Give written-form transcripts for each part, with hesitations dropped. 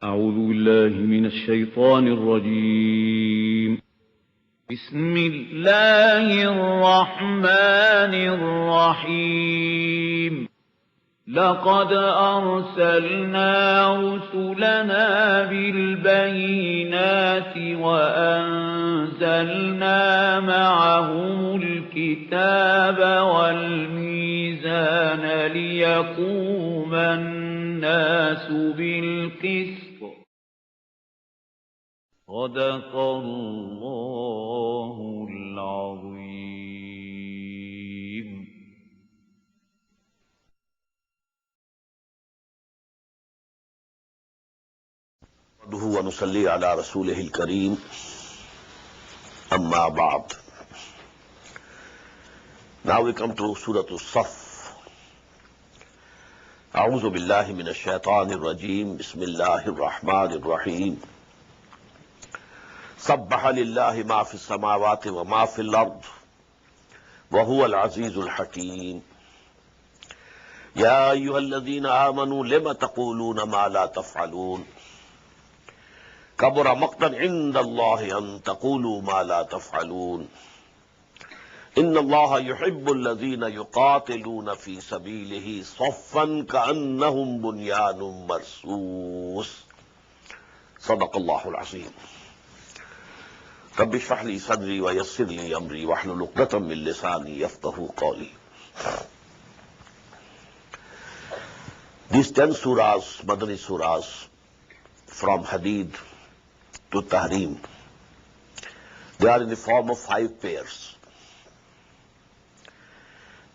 أعوذ بالله من الشيطان الرجيم. بسم الله الرحمن الرحيم. لقد أرسلنا رسلنا بالبينات وأنزلنا معهم الكتاب والميزان ليقوم الناس بالقسط. صدق الله العظيم. نحمده ونصلي على رسوله الكريم. أما بعد. Now we come to Surah As-Saff. أعوذ بالله من الشيطان الرجيم. بسم الله الرحمن الرحيم. سبح لله ما في السماوات وما في الأرض وهو العزيز الحكيم. يا أيها الذين آمنوا لم تقولون ما لا تفعلون كبر مقتا عند الله أن تقولوا ما لا تفعلون إن الله يحب الذين يقاتلون في سبيله صفا كأنهم بنيان مرصوص. صدق الله العظيم. رب اشرح لي صدري ويسر لي أمري واحلل عقدة من لساني يفقهوا قولي. These 10 surahs, Madani surahs, from Hadid to Tahrim, they are in the form of 5 pairs.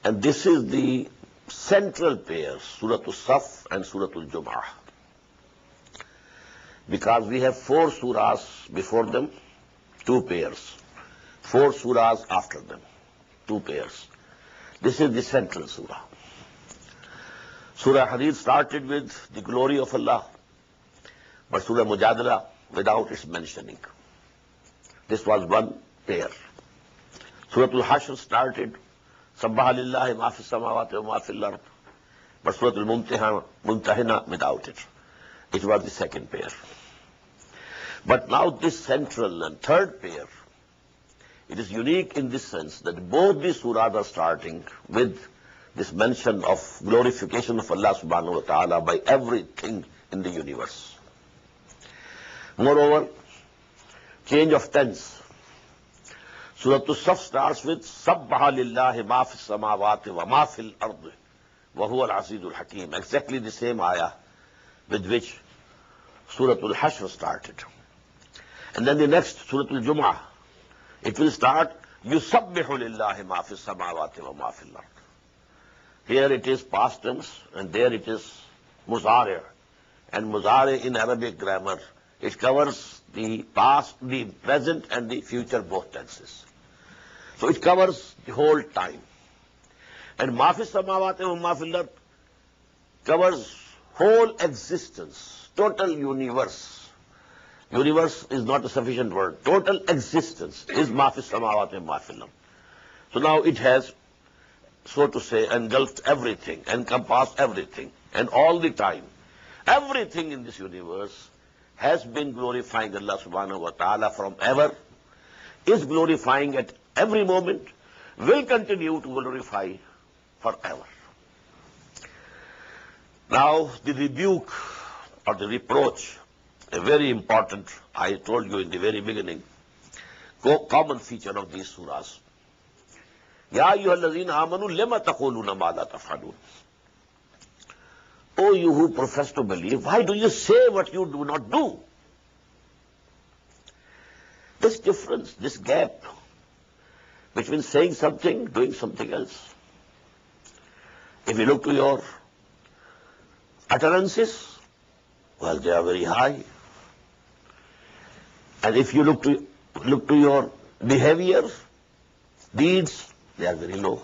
And this is the central pair, Surah As-Saff and Surah Al-Jum'ah. Because we have 4 surahs before them, 2 pairs. 4 surahs after them, 2 pairs. This is the central surah. Surah Hadith started with the glory of Allah, but Surah Mujadala without its mentioning. This was 1 pair. Surah Al-Hashr started Sabbaha lillahi ma fi samawati wa ma fil ard, but Surah Al-Mumtahina without it. It was the 2nd pair. But now this central and 3rd pair, it is unique in this sense that both these surahs are starting with this mention of glorification of Allah subhanahu wa ta'ala by everything in the universe. Moreover, change of tense. Surah As-Saff starts with Sabbaha lillahi ma fi samawati wa ma fil ardi wa huwa al-azizul hakim. Exactly the same ayah with which Surah Al-Hashr started. And then the next, Surah Al-Jum'ah, it will start Yusabbihu lillahi ma fi samawati wa ma fil ard. Here it is past tense and there it is muzari'. And muzari' in Arabic grammar, it covers the past, the present and the future both tenses. So it covers the whole time. And ma fi samawati wa ma fil ard covers whole existence, total universe. Universe is not a sufficient word. Total existence is ma fi samawati wa ma fil ard. So now it has, so to say, engulfed everything, encompassed everything, and all the time. Everything in this universe has been glorifying Allah subhanahu wa ta'ala from ever, is glorifying at every moment, will continue to glorify forever. Now the rebuke or the reproach, a very important, I told you in the very beginning, common feature of these surahs. Ya ayyuhallazina amanu lima taquluna ma la taf'alun. O you who profess to believe, why do you say what you do not do? This difference, this gap between saying something, doing something else. If you look to your utterances, well, they are very high. And if you look to your behavior, deeds, they are very low.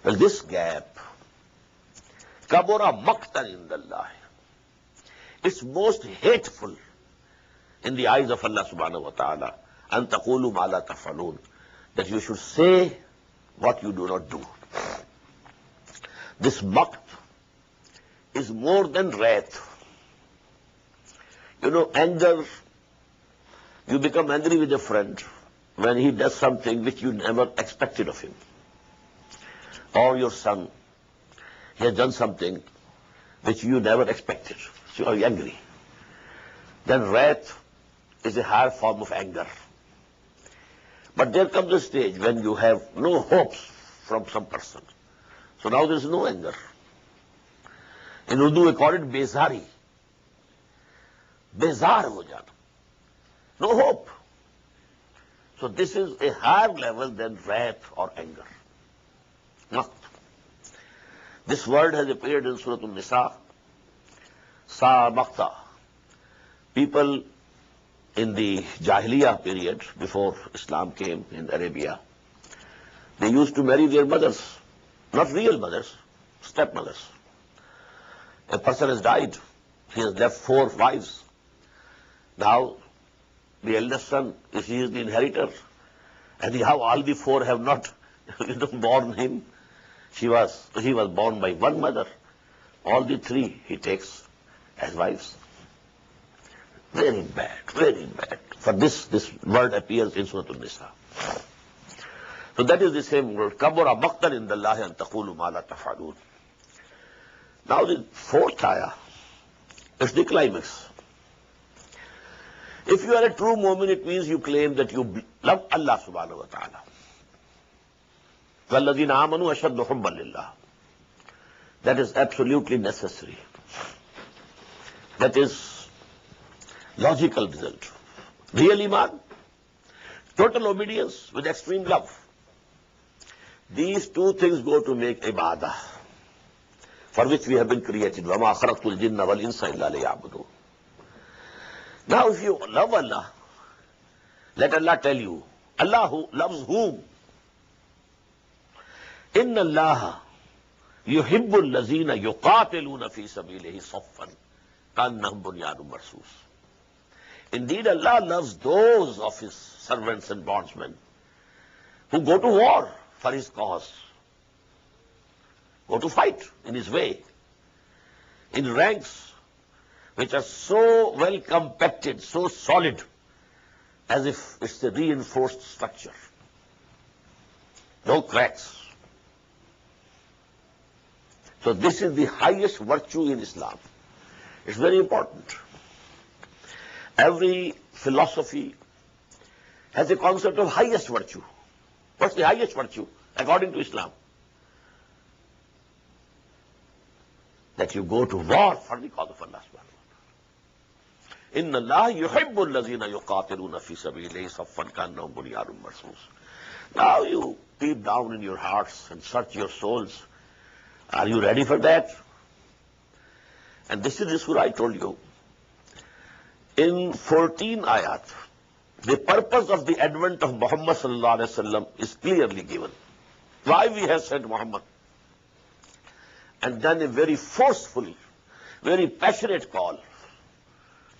Well, this gap, kabura maqtan indallah, it's most hateful in the eyes of Allah subhanahu wa ta'ala, an taqulu ma la taf'alun, that you should say what you do not do. This maqt is more than wrath. You know, anger, you become angry with a friend when he does something which you never expected of him. Or your son, he has done something which you never expected. So you are angry. Then wrath is a higher form of anger. But there comes a stage when you have no hopes from some person. So now there is no anger. In Urdu we call it bezari. Bezar ho jana. No hope. So this is a higher level than wrath or anger. Maqt. This word has appeared in Surah An-Nisa. Sa maqta. People in the Jahiliyyah period, before Islam came in Arabia, they used to marry their mothers, not real mothers, stepmothers. A person has died, he has left 4 wives. Now, the eldest son, he is the inheritor, and how all the 4 have not borne him. He was born by one mother. All the 3 he takes as wives. Very bad, very bad. For this word appears in Surah An-Nisa. So that is the same word. Kabura maqtan indallahi an taqulu ma la taf'alun. Now the 4th ayah, it's the climax. If you are a true mu'min, it means you claim that you love Allah subhanahu wa ta'ala. وَالَّذِينَ آمَنُوا أَشَدُّ حُبًّا لِلَّهِ. That is absolutely necessary. That is logical result. Real iman, total obedience with extreme love. These 2 things go to make ibadah, for which we have been created. وَمَا خَلَقْتُ الْجِنَّ وَالْإِنسَ إِلَّا لِيَعْبُدُونَ. Now if you love Allah, let Allah tell you, Allah who loves whom? إِنَّ اللَّهَ يُحِبُّ الَّذِينَ يُقَاتِلُونَ فِي سَبِيلِهِ صَفًّا كَأَنَّهُمْ بُنْيَانٌ مَرْصُوصٌ. Indeed, Allah loves those of His servants and bondsmen who go to war for His cause, go to fight in His way, in ranks which are so well compacted, so solid, as if it's a reinforced structure. No cracks. So this is the highest virtue in Islam. It's very important. Every philosophy has a concept of highest virtue. What's the highest virtue according to Islam? That you go to war for the cause of Allah subhanahu wa ta'ala. Inna Allah yuhibbu allazina yuqatiluna fi sabilihi saffan ka'annahum bunyanun marsus. Now you deep down in your hearts and search your souls. Are you ready for that? And this is the surah I told you. In 14 ayat, the purpose of the advent of Muhammad sallallahu alaihi wasallam is clearly given. Why we have sent Muhammad. And then a very forceful, very passionate call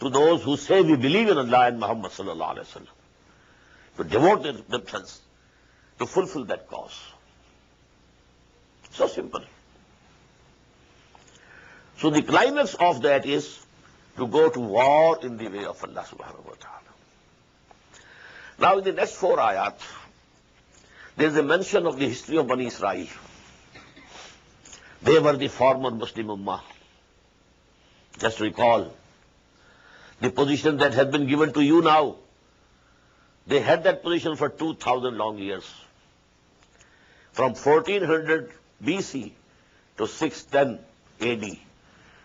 to those who say we believe in Allah and Muhammad sallallahu alaihi wasallam to devote themselves to fulfill that cause. So simple. So the climax of that is to go to war in the way of Allah subhanahu wa ta'ala. Now in the next 4 ayat, there is a mention of the history of Bani Israel. They were the former Muslim Ummah. Just recall the position that has been given to you now. They had that position for 2,000 long years. From 1400 BC to 610 AD,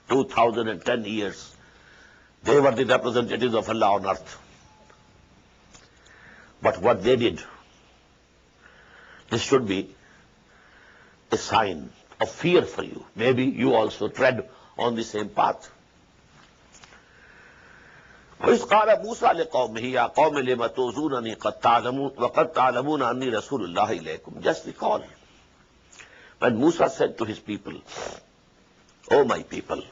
2010 years. They were the representatives of Allah on earth. But what they did, this should be a sign of fear for you. Maybe you also tread on the same path. وَإِذْ قَالَ مُوسَى لِقَوْمِهِ يَا قَوْمِ لِمَ تُؤْذُونَنِي وَقَدْ تَعْلَمُونَ أَنِّي رَسُولُ اللَّهِ إِلَيْكُمْ. Just recall when Musa said to his people, "O my people,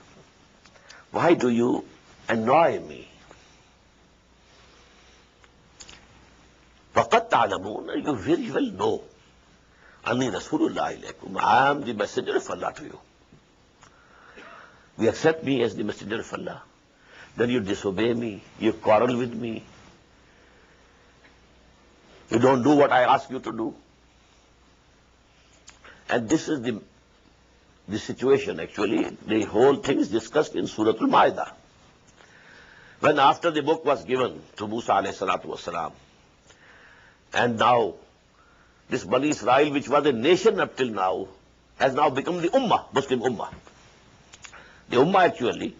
why do you annoy me? وَقَدْ تَعْلَمُونَ, you very well know, أَنِّي رَسُولُ اللَّهِ إِلَيْكُمْ, I am the messenger of Allah to you. We accept me as the messenger of Allah. then you disobey me, you quarrel with me, you don't do what I ask you to do. And this is the situation actually. The whole thing is discussed in Surah Al-Ma'idah. When after the book was given to Musa alayhi salatu wasalam, and now this Bani Israel, which was a nation up till now, has now become the Ummah, Muslim Ummah. The Ummah actually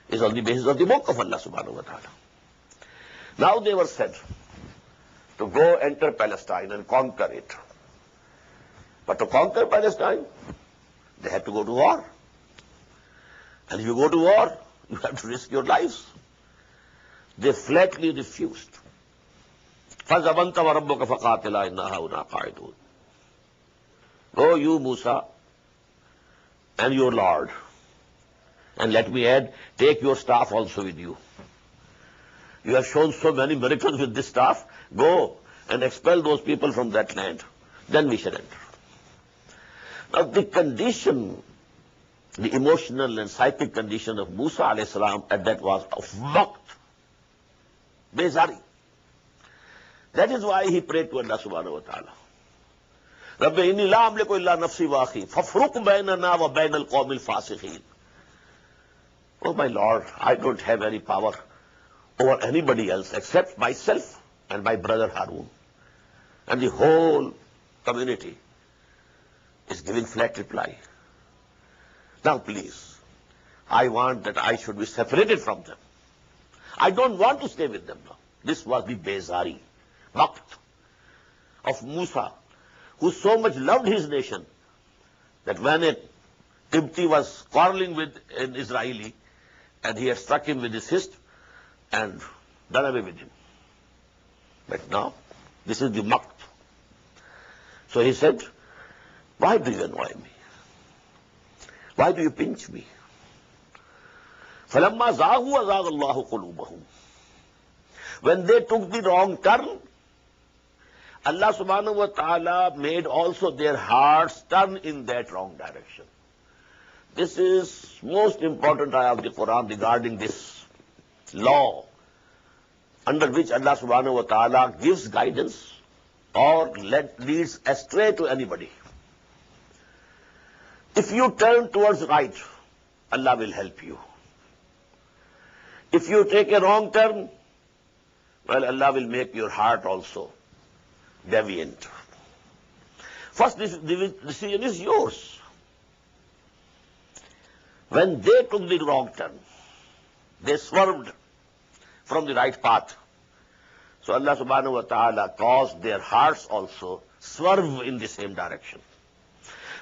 is on the basis of the book of Allah subhanahu wa ta'ala. Now they were said to go enter Palestine and conquer it. But to conquer Palestine, they had to go to war. And if you go to war, you have to risk your lives. They flatly refused. فَزَبَنْتَ وَرَبُّكَ فَقَاتِلَا إِنَّا هَاهُنَا قَاعِدُونَ. Go you, Musa, and your Lord. And let me add, take your staff also with you. You have shown so many miracles with this staff. Go and expel those people from that land. Then we shall enter. Now the condition, the emotional and psychic condition of Musa alayhi salam at that was of waqt, bezari. That is why he prayed to Allah subhanahu wa ta'ala. Rabbi inni la amliku illa nafsi wa akhi fafruq baynana wa bayna al-qawmi al-fasiqin. Oh my Lord, I don't have any power over anybody else except myself and my brother Harun. And the whole community is giving flat reply. Now please, I want that I should be separated from them. I don't want to stay with them now. This was the bezari, waqt of Musa, who so much loved his nation that when a Qibti was quarreling with an Israeli, and he had struck him with his fist and done away with him. But now, this is the waqt. So he said, why do you annoy me? Why do you pinch me? فَلَمَّا زَاغُوا أَزَاغَ اللَّهُ قُلُوبَهُمْ. When they took the wrong turn, Allah subhanahu wa ta'ala made also their hearts turn in that wrong direction. This is most important ayah of the Quran regarding this law under which Allah subhanahu wa ta'ala gives guidance or leads astray to anybody. If you turn towards right, Allah will help you. If you take a wrong turn, well, Allah will make your heart also deviant. First, this decision is yours. When they took the wrong turn, they swerved from the right path. So Allah subhanahu wa ta'ala caused their hearts also swerve in the same direction.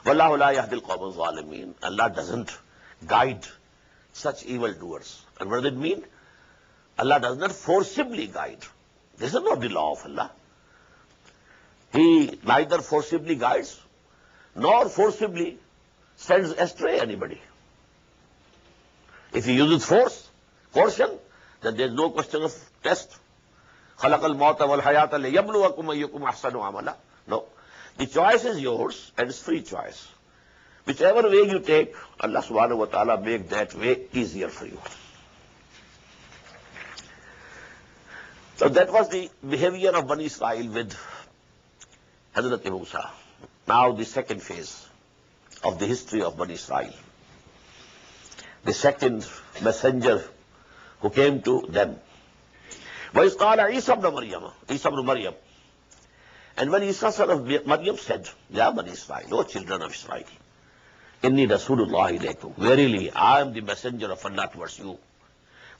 وَاللَّهُ لَا يَهْدِي الْقَوْمَ الظَّالِمِينَ. Allah doesn't guide such evildoers. And what does it mean? Allah does not forcibly guide. This is not the law of Allah. He neither forcibly guides nor forcibly sends astray anybody. If he uses force, coercion, then there is no question of test. خَلَقَ الْمَوْتَ وَالْحَيَاةَ لِيَبْلُوَكُمْ أَيُّكُمْ أَحْسَنُ عَمَلًا. No. The choice is yours and it's free choice. Whichever way you take, Allah subhanahu wa ta'ala make that way easier for you. So that was the behavior of Bani Israel with Hazrat Musa. Now the second phase of the history of Bani Israel. The second messenger who came to them. وَإِذْ قَالَ عِيسَى ابْنُ مَرْيَمَ. Isa ibn Maryam. And when Isa son of Maryam said, Ya Bani Israel, O children of Israel, Inni Rasulullah ilaykum. Verily, I am the messenger of Allah towards you.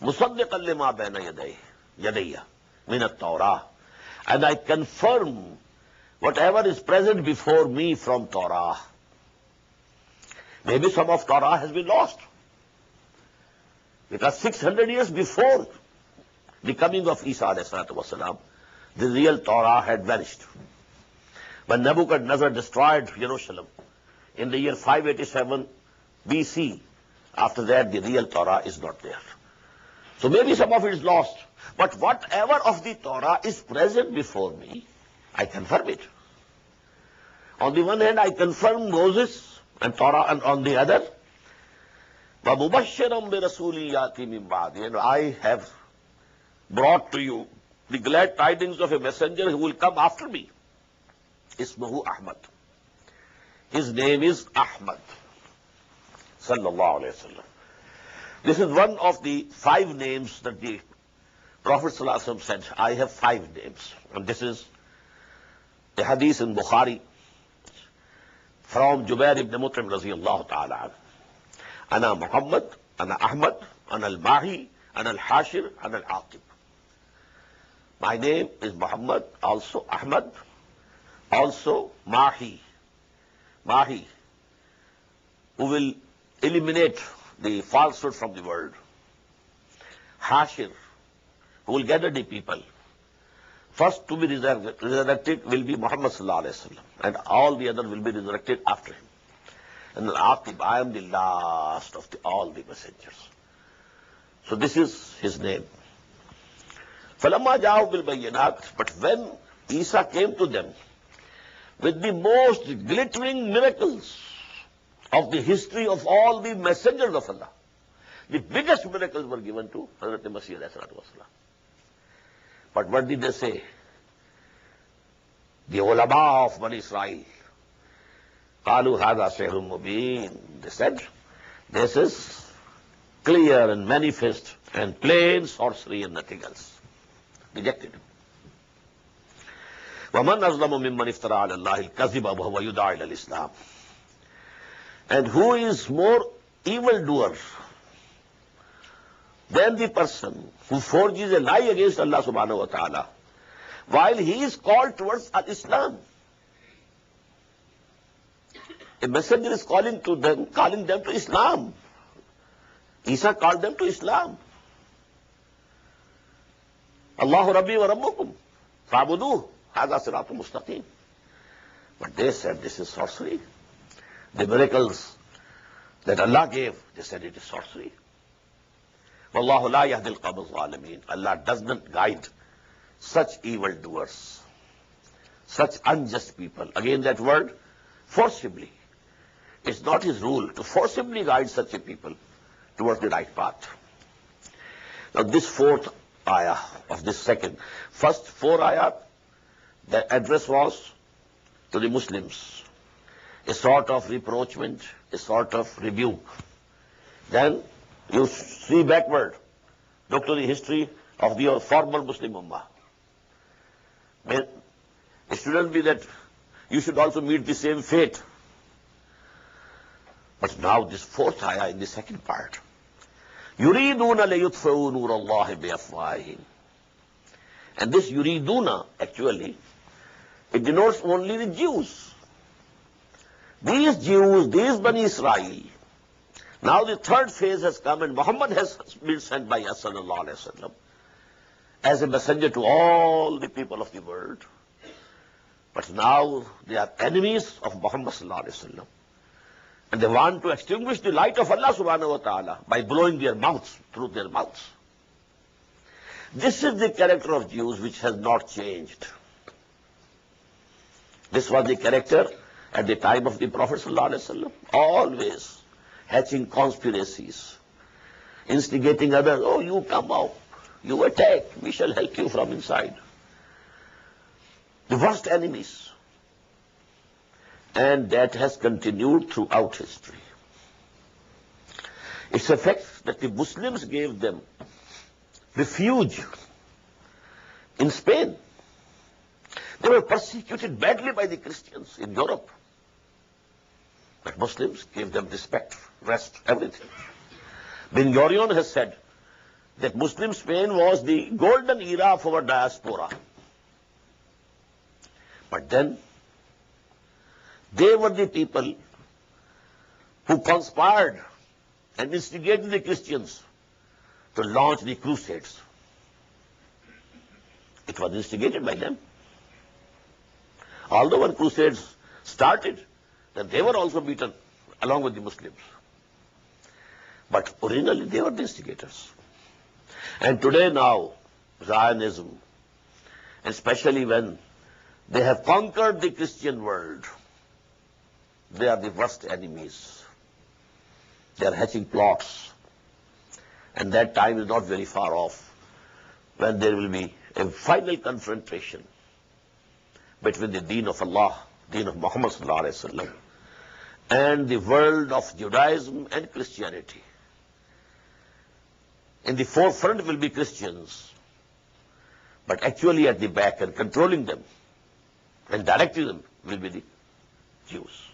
مُصَدِّقًا لِمَا بَيْنَ يَدَيَّ مِنَ التَّوْرَاةِ. And I confirm whatever is present before me from Torah. Maybe some of Torah has been lost. Because 600 years before the coming of Isa alayhi salatu wasalam, the real Torah had vanished. When Nebuchadnezzar destroyed Jerusalem in the year 587 BC, after that the real Torah is not there. So maybe some of it is lost. But whatever of the Torah is present before me, I confirm it. On the one hand, I confirm Moses and Torah, and on the other, وَمُبَشِّرًا بِرَسُولٍ يَأْتِي مِن بَعْدِهِ, and I have brought to you the glad tidings of a messenger who will come after me. Ismuhu Ahmad. His name is Ahmad. Sallallahu alayhi wa sallam. This is one of the 5 names that the Prophet sallallahu alayhi wa sallam said, I have 5 names. And this is a hadith in Bukhari from Jubair ibn Mut'im radiyallahu ta'ala anhu. Ana Muhammad, Ana Ahmad, Ana al-Mahi, Ana al-Hashir, Ana al-Aqib. My name is Muhammad, also Ahmad, also Mahi. Mahi, who will eliminate the falsehood from the world. Hashir, who will gather the people. First to be resurrected will be Muhammad sallallahu alayhi wa sallam, and all the others will be resurrected after him. And al-Aqib, I am the last of all the messengers. So this is his name. فَلَمَّا جَاءُوا بِالْبَيِّنَاتِ, but when Isa came to them with the most glittering miracles of the history of all the messengers of Allah, the biggest miracles were given to Hazrat Masih alayhi salatu wasalam. But what did they say? The ulama of Bani Israel, قالوا هذا سحر مبين, they said, this is clear and manifest and plain sorcery and nothing else. Rejected. وَمَنْ أَظْلَمُ مِمَّنِ افْتَرَى عَلَى اللَّهِ الْكَذِبَ وَهُوَ يُدْعَى إِلَى الْإِسْلَامِ. And who is more evildoer than the person who forges a lie against Allah subhanahu wa ta'ala while he is called towards al-Islam? A messenger is calling them to Islam. Isa called them to Islam. Allahu Rabbi wa Rabbukum fa'buduhu hadha siratul mustaqim. But they said this is sorcery. The miracles that Allah gave, they said it is sorcery. Wallahu la yahdi al-qawm al-zalimin. Allah does not guide such evildoers, such unjust people. Again that word, forcibly. It's not his rule to forcibly guide such a people towards the right path. Now this 4th ayah of this first 4 ayat, the address was to the Muslims, a sort of reproachment, a sort of rebuke. Then you see backward, look to the history of the former Muslim Ummah. It shouldn't be that you should also meet the same fate. But now this 4th ayah in the second part, yuriduna liyutfa'u nur Allah biafwahihim. And this yuriduna, actually, it denotes only the Jews. These Jews, these Bani Israel. Now the 3rd phase has come, and Muhammad has been sent by us sallallahu alayhi wa sallam as a messenger to all the people of the world. But now they are enemies of Muhammad sallallahu alayhi wa sallam. And they want to extinguish the light of Allah subhanahu wa ta'ala by blowing their mouths, through their mouths. This is the character of Jews which has not changed. This was the character at the time of the Prophet sallallahu alayhi wa sallam. Always hatching conspiracies, instigating others, oh, you come out, you attack, we shall help you from inside. The worst enemies. And that has continued throughout history. It's a fact that the Muslims gave them refuge in Spain. They were persecuted badly by the Christians in Europe. But Muslims gave them respect, rest, everything. Ben Gurion has said that Muslim Spain was the golden era of our diaspora. But then they were the people who conspired and instigated the Christians to launch the Crusades. It was instigated by them. Although when Crusades started, then they were also beaten along with the Muslims. But originally they were the instigators. And today now, Zionism, especially when they have conquered the Christian world, they are the worst enemies. They are hatching plots. And that time is not very far off when there will be a final confrontation between the deen of Allah, deen of Muhammad sallallahu alaihi wasallam, and the world of Judaism and Christianity. In the forefront will be Christians, but actually at the back and controlling them and directing them will be the Jews.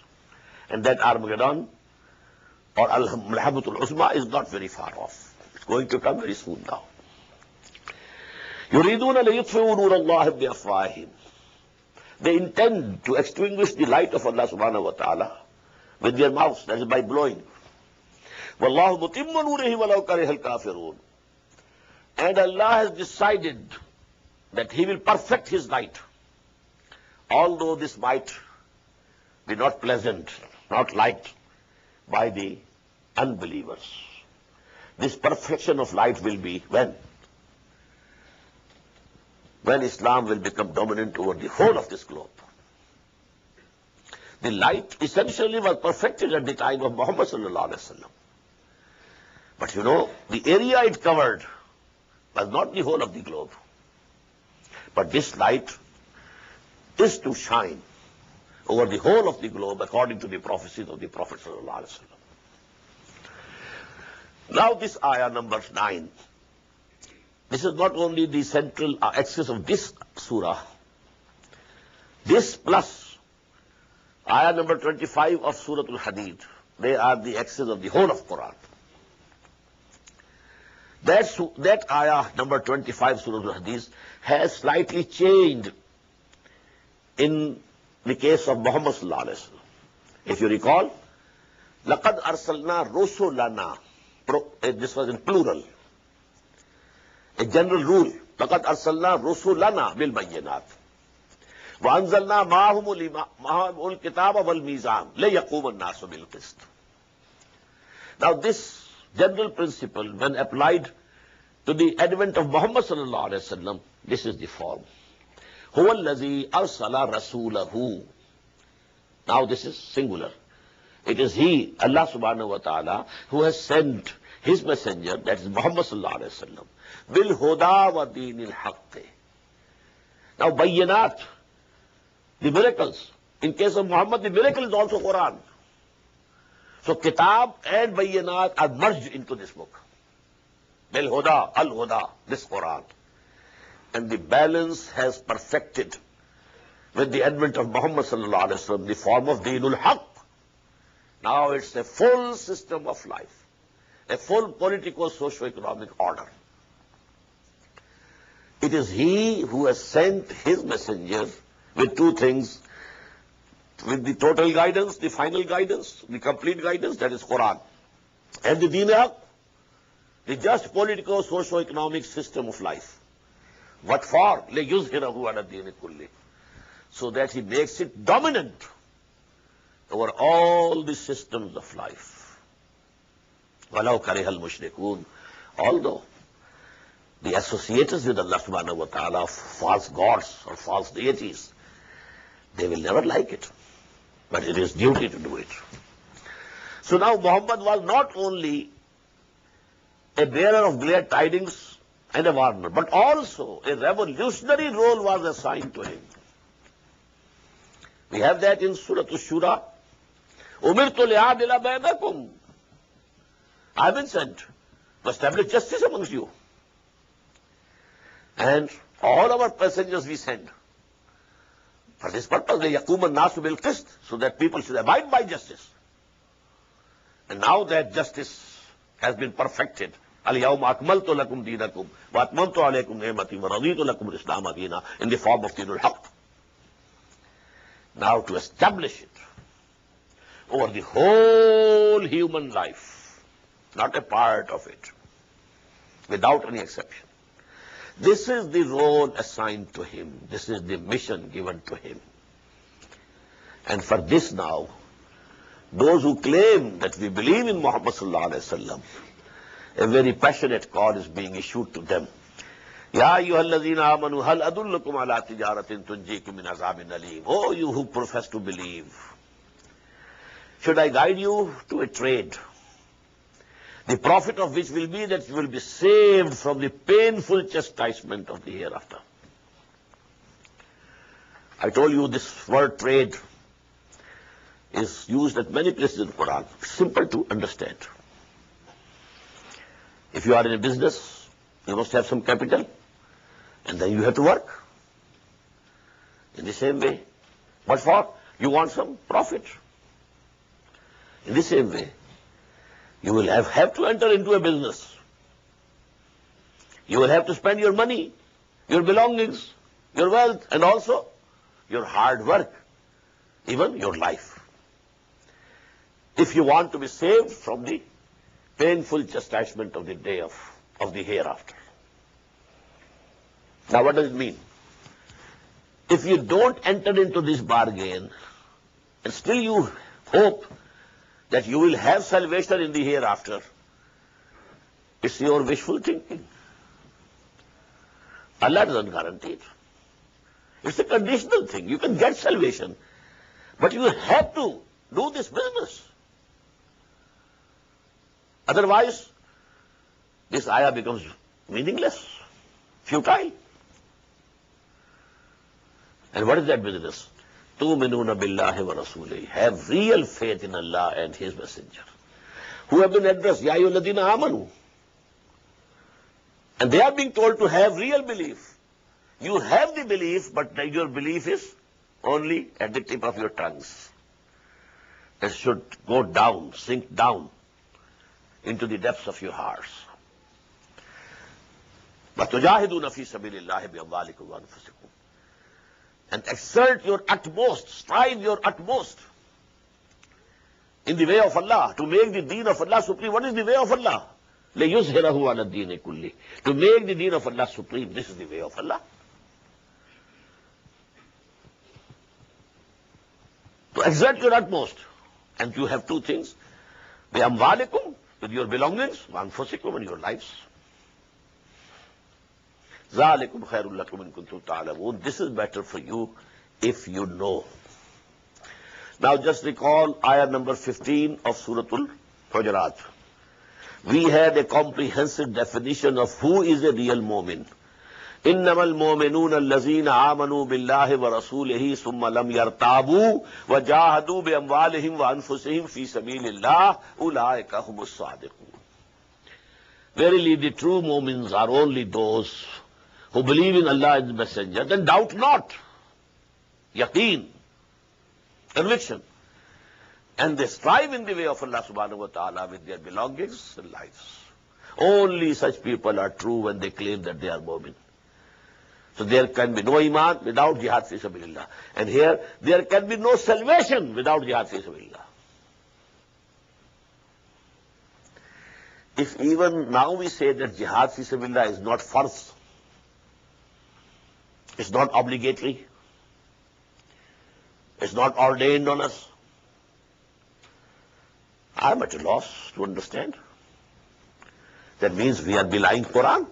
And that Armageddon or Al-Mulhabatul Uzma is not very far off. It's going to come very soon now. يُرِيدُونَ لِيُطْفِئُوا نُورَ اللَّهِ بِأَفْوَاهِهِمْ. They intend to extinguish the light of Allah subhanahu wa ta'ala with their mouths, that is by blowing. وَاللَّهُ مُتِمُّ نُورِهِ وَلَوْ كَرِهَ الْكَافِرُونَ. And Allah has decided that He will perfect His light, although this might be not pleasant, not liked by the unbelievers. This perfection of light will be when Islam will become dominant over the whole of this globe. The light essentially was perfected at the time of Muhammad sallallahu alaihi wasallam. But you know, the area it covered was not the whole of the globe. But this light is to shine over the whole of the globe according to the prophecies of the Prophet sallallahu alaihi wasallam. Now this ayah number 9. This is not only the central axis of this surah. This plus ayah number 25 of Surah Al-Hadid, they are the axis of the whole of Quran. That ayah number 25 Surah Al-Hadid has slightly changed in the case of Muhammad sallallahu alaihi wasallam. If you recall, لَقَدْ أَرْسَلْنَا رُسُلَنَا. This was in plural. A general rule. لَقَدْ أَرْسَلْنَا رُسُلَنَا بِالْبَيِّنَاتِ وَأَنزَلْنَا مَعَهُمُ الْكِتَابَ وَالْمِيزَانَ لِيَقُومَ النَّاسُ بِالْقِسْطِ. Now this general principle, when applied to the advent of Muhammad sallallahu alaihi wasallam, this is the form. هُوَ الَّذِي أَرْسَلَ رَسُولَهُ. Now this is singular. It is He, Allah subhanahu wa ta'ala, who has sent His messenger, that is Muhammad sallallahu alaihi wasallam, bil huda wa dinil haqq. Now bayyinat, the miracles. In case of Muhammad, the miracle is also Quran. So kitab and bayyinat are merged into this book. Bil huda, al huda, this Quran. And the balance has perfected with the advent of Muhammad sallallahu alaihi wasallam, the form of dinul haqq. Now it's a full system of life, a full political socio-economic order. It is He who has sent His messenger with two things, with the total guidance, the final guidance, the complete guidance, that is Quran, and the Deen Haq, the just political socio-economic system of life. What for? لِيُظْهِرَهُ عَلَى الدِّينِ كُلِّهِ. So that He makes it dominant over all the systems of life. وَلَوْ كَرِهَ الْمُشْرِكُونَ. Although the associators with Allah subhanahu wa ta'ala, false gods or false deities, they will never like it. But it is duty to do it. So now Muhammad was not only a bearer of glad tidings and a warner, but also a revolutionary role was assigned to him. We have that in Surah Ash-Shura. أُمِرْتُ لِأَعْدِلَ بَيْنَكُمْ. I have been sent to establish justice amongst you. And all our passengers we send for this purpose, لِيَقُومَ النَّاسُ بِالْقِسْطِ, so that people should abide by justice. And now that justice has been perfected, الْيَوْمَ أَكْمَلْتُ لَكُمْ دِينَكُمْ وَأَتْمَمْتُ عَلَيْكُمْ نِعْمَتِي وَرَضِيتُ لَكُمُ الْإِسْلَامَ دِينًا, in the form of Deenul Haqq. Now to establish it over the whole human life, not a part of it, without any exception. This is the role assigned to him. This is the mission given to him. And for this now, those who claim that we believe in Muhammad sallallahu alaihi wasallam, a very passionate call is being issued to them. Ya ayyuhalladhina amanu hal adullukum ala tijaratin tunjikum min azabin alim. Oh, you who profess to believe, should I guide you to a trade The profit of which will be that you will be saved from the painful chastisement of the hereafter. I told you this word trade is used at many places in the Quran. It's simple to understand. If you are in a business, you must have some capital, and then you have to work. In the same way, what for? You want some profit. In the same way, you will have to enter into a business. You will have to spend your money, your belongings, your wealth, and also your hard work, even your life, if you want to be saved from the painful chastisement of the day of the hereafter. Now what does it mean? If you don't enter into this bargain, and still you hope that you will have salvation in the hereafter, it's your wishful thinking. Allah doesn't guarantee it. It's a conditional thing. You can get salvation, but you have to do this business. Otherwise, this ayah becomes meaningless, futile. And what is that business? تُؤْمِنُونَ بِاللَّهِ وَرَسُولِهِ. Have real faith in Allah and His Messenger, who have been addressed, يَا أَيُّهَا الَّذِينَ آمَنُوا. And they are being told to have real belief. You have the belief, but your belief is only at the tip of your tongues. It should go down, sink down into the depths of your hearts. وَتُجَاهِدُونَ فِي سَبِيلِ اللَّهِ بِأَمْوَالِكُمْ وَأَنفُسِكُمْ. And exert your utmost, strive your utmost in the way of Allah, to make the deen of Allah supreme. What is the way of Allah? لَيُظْهِرَهُ عَلَى الدِّينِ كُلِّهِ. To make the deen of Allah supreme. This is the way of Allah. To exert your utmost. And you have two things. بِأَمْوَالِكُمْ, with your belongings, وَأَنفُسِكُمْ, and your lives. ذَلِكُمْ خَيْرٌ لَكُمْ إِن كُنتُمْ تَعْلَمُونَ. This is better for you if you know. Now just recall ayah number 15 of Surah Al-Hujurat. We had a comprehensive definition of who is a real mu'min. إِنَّمَا الْمُؤْمِنُونَ الَّذِينَ آمَنُوا بِاللَّهِ وَرَسُولِهِ ثُمَّ لَمْ يَرْتَابُوا وَجَاهَدُوا بِأَمْوَالِهِمْ وَأَنفُسِهِمْ فِي سَبِيلِ اللَّهِ أُولَٰئِكَ هُمُ الصَّادِقُونَ. Verily the true mu'mins are only those who believe in Allah and His Messenger, then doubt not. Yaqeen, conviction. And they strive in the way of Allah subhanahu wa ta'ala with their belongings and lives. Only such people are true when they claim that they are mu'min. So there can be no iman without jihad fi sabilillah. And here, there can be no salvation without jihad fi sabilillah. If even now we say that jihad fi sabilillah is not farz, it's not obligatory, it's not ordained on us, I'm at a loss to understand. That means we are belying Quran.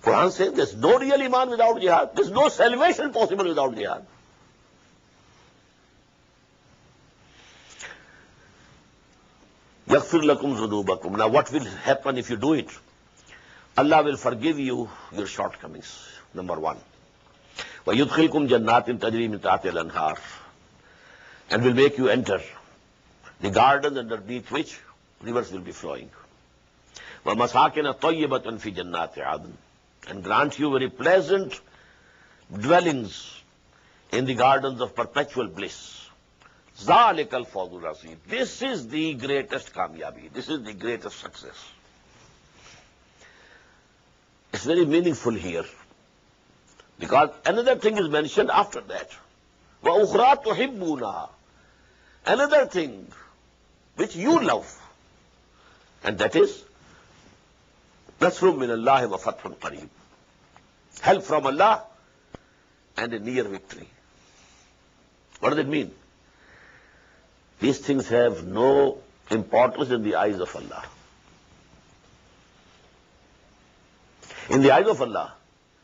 Quran says there's no real iman without jihad. There's no salvation possible without jihad. يَغْفِرْ لَكُمْ ذُنُوبَكُمْ. Now what will happen if you do it? Allah will forgive you your shortcomings. Number one. وَيُدْخِلْكُمْ جَنَّاتٍ تَجْرِي مِنْ تَحْتِهَا الْأَنْهَارُ. And will make you enter the garden underneath which rivers will be flowing. وَمَسَاكِنَ طَيِّبَةً فِي جَنَّاتِ عَدْنٍ. And grant you very pleasant dwellings in the gardens of perpetual bliss. ذَلِكَ الْفَوْزُ الْعَظِيمُ. This is the greatest kamyabi. This is the greatest success. It's very meaningful here, because another thing is mentioned after that. وَأُخْرَى تُحِبُّونَهَا. Another thing which you love, and that is نَصْرٌ مِّنَ اللَّهِ وَفَتْحٌ قَرِيبٌ. Help from Allah and a near victory. What does it mean? These things have no importance in the eyes of Allah. In the eyes of Allah,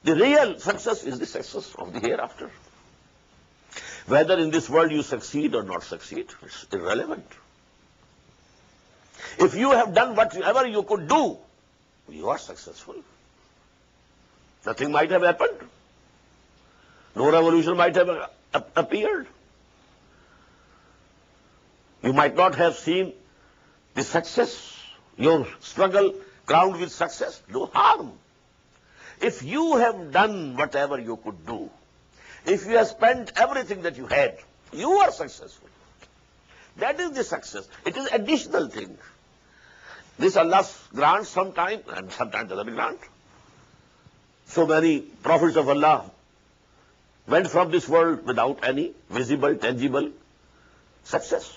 the real success is the success of the hereafter. Whether in this world you succeed or not succeed, it's irrelevant. If you have done whatever you could do, you are successful. Nothing might have happened. No revolution might have appeared. You might not have seen the success, your struggle crowned with success. No harm. If you have done whatever you could do, if you have spent everything that you had, you are successful. That is the success. It is additional thing. This Allah grants sometime and sometimes doesn't grant. So many prophets of Allah went from this world without any visible, tangible success.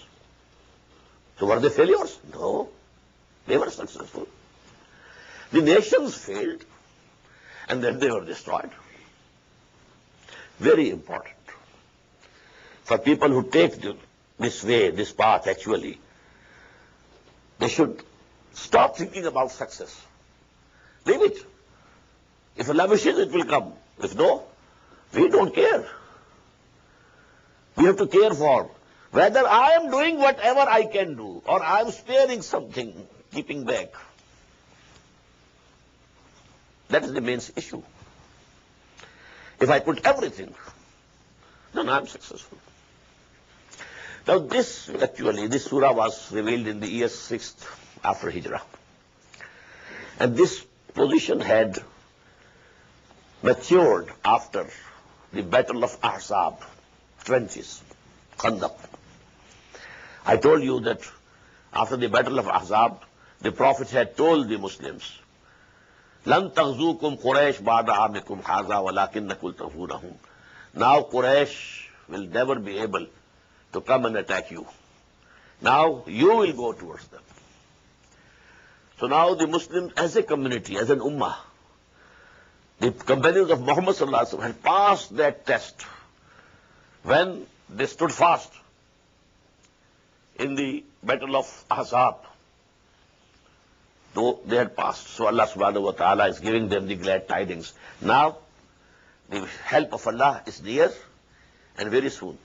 So were they failures? No. They were successful. The nations failed and then they were destroyed. Very important. For people who take this way, this path actually, they should stop thinking about success. Leave it. If Allah wishes, it will come. If no, we don't care. We have to care for whether I am doing whatever I can do or I am sparing something, keeping back. That is the main issue. If I put everything, then I am successful. Now this surah was revealed in the year 6th after Hijrah. And this position had matured after the battle of Ahzab, trenches, Khandaq. I told you that after the battle of Ahzab, the Prophet had told the Muslims, لَن تَغْزُوكُمْ قُرَيْشْ بَعْدَ عَامِكُمْ هَذَا وَلَكِنَّكُمْ تَغْزُونَهُمْ. Now Quraysh will never be able to come and attack you. Now you will go towards them. So now the Muslims as a community, as an ummah, the companions of Muhammad sallallahu alaihi wasallam had passed that test when they stood fast in the battle of Ahzab. Though they had passed. So Allah subhanahu wa ta'ala is giving them the glad tidings. Now the help of Allah is near and very soon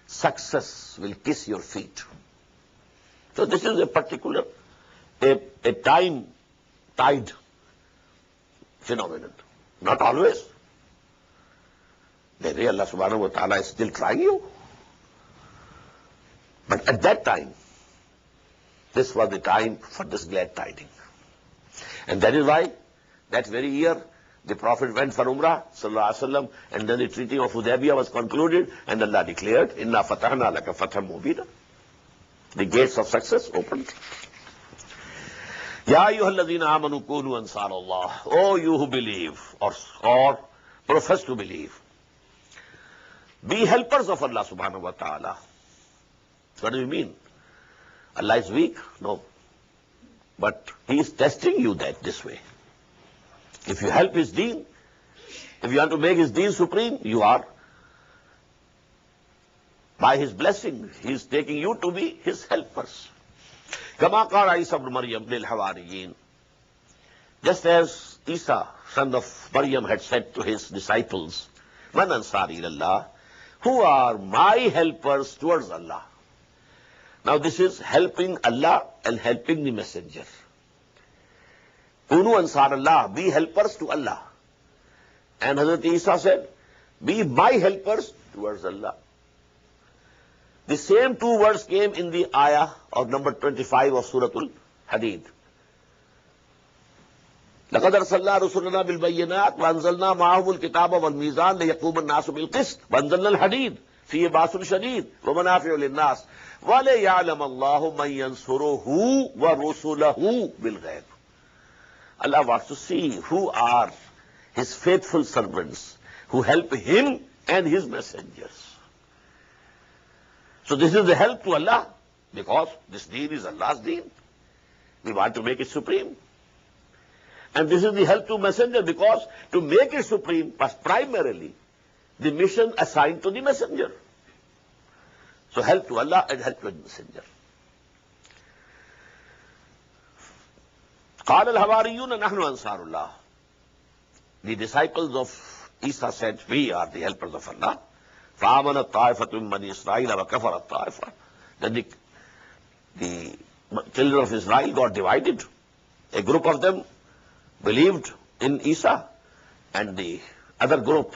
success will kiss your feet. So this is a particular, a time-tied phenomenon. Not always. Maybe Allah subhanahu wa ta'ala is still trying you. But at that time, this was the time for this glad tiding. And that is why, that very year, the Prophet went for Umrah, sallallahu alaihi wasallam, and then the Treaty of Hudaybiyah was concluded, and Allah declared, Inna fatahna laka fatham mubina. The gates of success opened. Ya ayyuhalladhina amanu kunu ansar Allah. Oh, you who believe, or profess to believe, be helpers of Allah subhanahu wa ta'ala. What do you mean? Allah is weak? No. But He is testing you this way. If you help His deen, if you want to make His deen supreme, you are. By His blessing, He is taking you to be His helpers. Kama qala Isa ibn Maryam lil Hawariyin. Just as Isa, son of Maryam, had said to his disciples, Man ansari ilallah, who are my helpers towards Allah? Now this is helping Allah and helping the messenger. Kunu ansar Allah, be helpers to Allah. And Hazrat Isa said, be my helpers towards Allah. The same two words came in the ayah of number 25 of Surah Al-Hadid. لَقَدْ أَرْسَلْنَا رُسُلَنَا بِالْبَيِّنَاتِ وَأَنزَلْنَا مَعَهُمُ الْكِتَابَ وَالْمِيزَانَ لِيَقُومَ النَّاسُ بِالْقِسْطِ وَأَنزَلْنَا الْحَدِيدَ فِيهِ بَأْسٌ شَدِيدٌ وَمَنَافِعُ لِلنَّاسِ وَلِيَعْلَمَ اللَّهُ مَن يَنصُرُهُ وَرُسُلَهُ بِالْغَيْبِ. Allah wants to see who are His faithful servants who help Him and His messengers. So this is the help to Allah, because this deen is Allah's deen. We want to make it supreme. And this is the help to messenger, because to make it supreme was primarily the mission assigned to the messenger. So help to Allah and help to the messenger. قال الحواريون نحن أنصار الله. The disciples of Isa said, we are the helpers of Allah. فآمنت طائفة من بني إسرائيل وكفرت طائفة. Then the children of Israel got divided. A group of them believed in Isa, and the other group,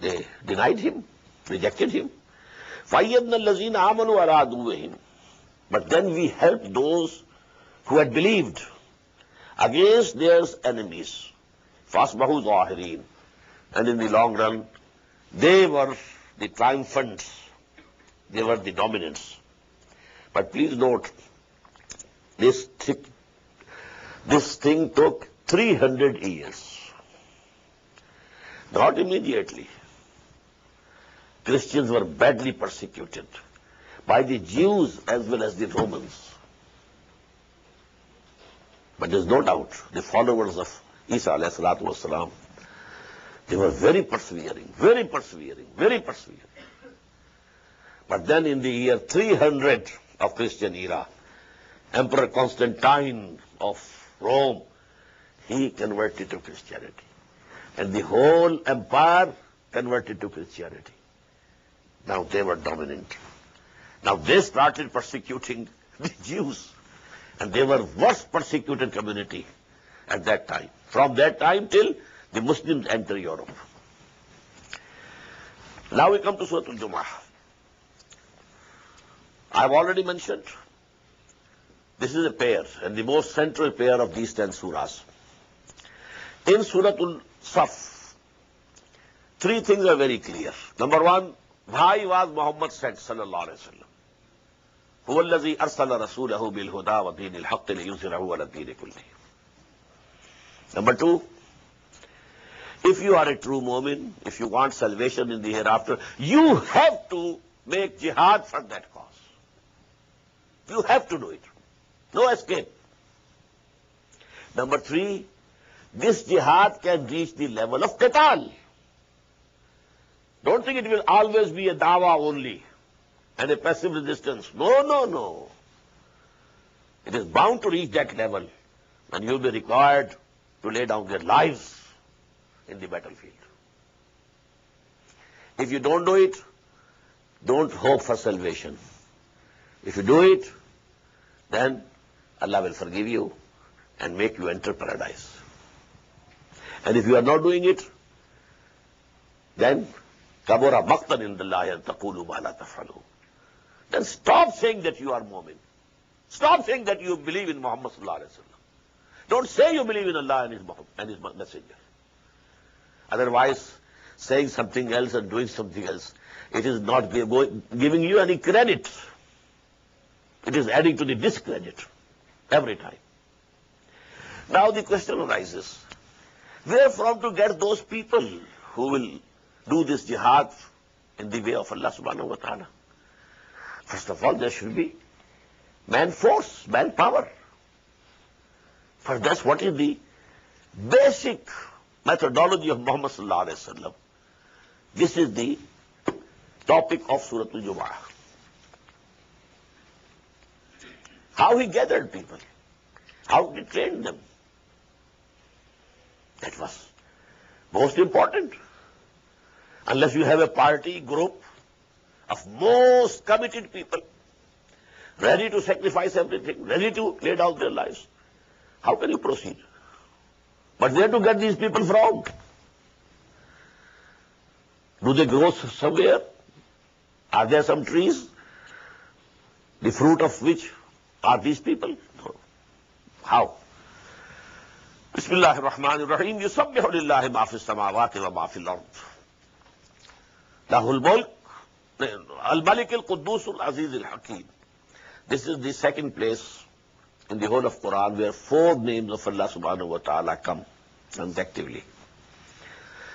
they denied him, rejected him. فَأَيَّدْنَا الَّذِينَ آمَنُوا عَلَىٰ عَدُوِّهِمْ. But then we helped those who had believed against their enemies. فَأَصْبَحُوا ظَاهِرِينَ. And in the long run, they were the triumphants. They were the dominants. But please note, this thing took 300 years. Not immediately. Christians were badly persecuted by the Jews as well as the Romans. But there's no doubt, the followers of Isa alayhi salatu wasalam, they were very persevering, very persevering, very persevering. But then in the year 300 of Christian era, Emperor Constantine of Rome, he converted to Christianity. And the whole empire converted to Christianity. Now they were dominant. Now they started persecuting the Jews. And they were worst persecuted community at that time. From that time till the Muslims enter Europe. Now we come to Surah Al-Jumu'ah. I've already mentioned, this is a pair, and the most central pair of these 10 surahs. In Surah Al-Saf, 3 things are very clear. Number 1, why was Muhammad sent, sallallahu alayhi wa sallam? هو الذي أرسل رسوله بالهدى ودين الحق ليظهره على الدين كله. Number 2, if you are a true mu'min, if you want salvation in the hereafter, you have to make jihad for that cause. You have to do it. No escape. Number 3, this jihad can reach the level of qital. Don't think it will always be a dawah only and a passive resistance. No, no, no. It is bound to reach that level, and you will be required to lay down their lives in the battlefield. If you don't do it, don't hope for salvation. If you do it, then Allah will forgive you and make you enter paradise. And if you are not doing it, then kabura maqtan indallahi an taqulu ma la taf'alun. Then stop saying that you are mu'min. Stop saying that you believe in Muhammad sallallahu alaihi wasallam. Don't say you believe in Allah and His messenger. Otherwise, saying something else and doing something else, it is not giving you any credit. It is adding to the discredit every time. Now the question arises, where from to get those people who will do this jihad in the way of Allah subhanahu wa ta'ala? First of all, there should be man force, manpower. For that's what is the basic methodology of Muhammad sallallahu alaihi wasallam. This is the topic of Surah Al-Jumu'ah. How he gathered people, how he trained them. That was most important. Unless you have a party group of most committed people, ready to sacrifice everything, ready to lay down their lives, how can you proceed? But where to get these people from? Do they grow somewhere? Are there some trees, the fruit of which are these people? No. How? Bismillahir-Rahmanir-Rahim. Yusabbihu lillahi ma fis samawati wa ma fil ard. Lahul mulk, al-Malik al-Quddus al-Aziz al-Hakim. This is the second place in the whole of Quran where 4 names of Allah subhanahu wa ta'ala come consecutively.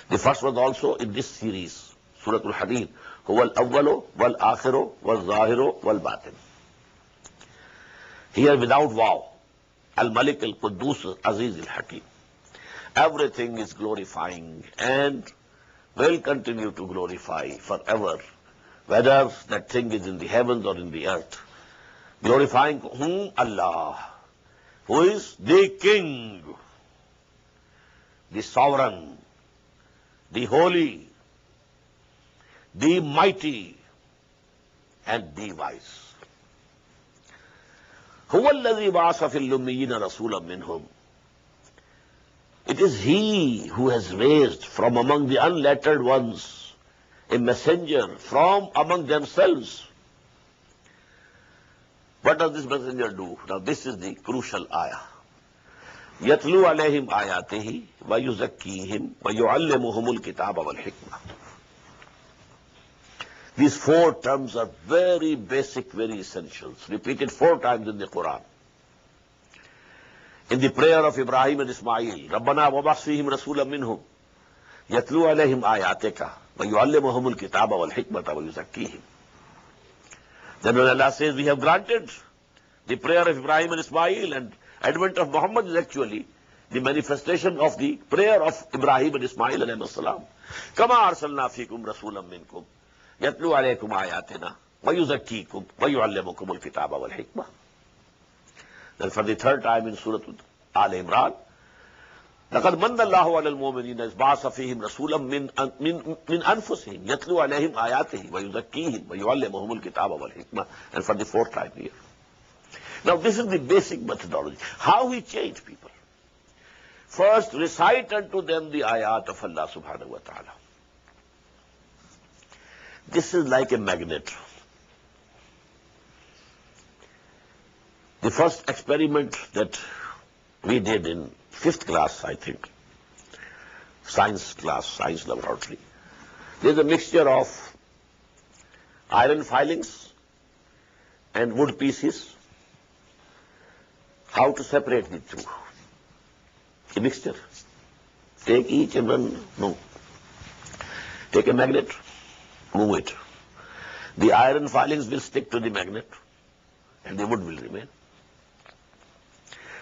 The first was also in this series, Surah Al-Hadeed, Huwa al-Awwalu wal-Akhiru wal-Zahiru wal-Batin. Here without wow, Al-Malik al-Quddus Aziz al-Hakim. Everything is glorifying and will continue to glorify forever, whether that thing is in the heavens or in the earth. Glorifying whom? Allah, who is the King, the Sovereign, the Holy, the Mighty, and the Wise. هو الذي بعث في الأميين رسولا منهم. It is he who has raised from among the unlettered ones a messenger from among themselves. What does this messenger do? Now this is the crucial ayah. يَتْلُو عَلَيْهِمْ آيَاتِهِ وَيُزَكِّيهِمْ وَيُعَلِّمُهُمُ الْكِتَابَ وَالْحِكْمَةَ. These four terms are very basic, very essential. Repeated 4 times in the Quran. In the prayer of Ibrahim and Ismail, رَبَّنَا وَبَعْثْ فِيهِمْ رَسُولًا مِّنْهُمْ يَتْلُو عَلَيْهِمْ آيَاتِكَ وَيُعَلِّمُهُمُ الْكِتَابَ وَالْحِكْمَةَ وَيُزَكِّيهِمْ. Then when Allah says, we have granted the prayer of Ibrahim and Ismail, and advent of Muhammad is actually the manifestation of the prayer of Ibrahim and Ismail alayhi salam. كَمَا أَرْسَلْنَا فِيكُمْ رَسُولًا مِّنْكُمْ يَتْلُو عَلَيْكُمْ آيَاتِنَا وَيُزَكِّيكُمْ وَيُعَلِّمُكُمُ الْكِتَابَ وَالْحِكْمَةَ. Then for the 3rd time in Surah Al-Imran, لَقَدْ مَنَّ اللَّهُ عَلَى الْمُؤْمِنِينَ إِذْ بَعَثَ فِيهِمْ رَسُولًا مِّنْ أَنفُسِهِمْ يَتْلُو عَلَيْهِمْ آيَاتِهِ وَيُزَكِّيهِمْ وَيُعَلِّمُهُمُ الْكِتَابَ وَالْحِكْمَةَ. And for the 4th time here. Now this is the basic methodology. How we change people. First, recite unto them the ayat of Allah subhanahu wa ta'ala. This is like a magnet. The first experiment that we did in 5th class, I think, science class, science laboratory, there's a mixture of iron filings and wood pieces. How to separate the two? A mixture. Take each and one, no. Take a magnet, move it. The iron filings will stick to the magnet and the wood will remain.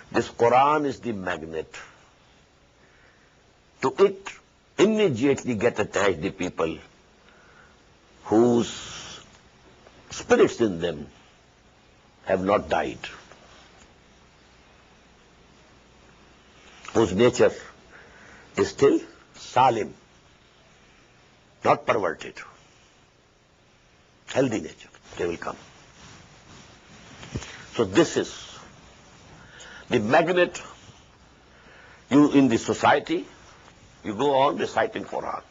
This Quran is the magnet. To it immediately get attached the people whose spirits in them have not died, whose nature is still salim, not perverted, healthy nature. They will come. So this is the magnet. You in the society, you go on reciting Quran.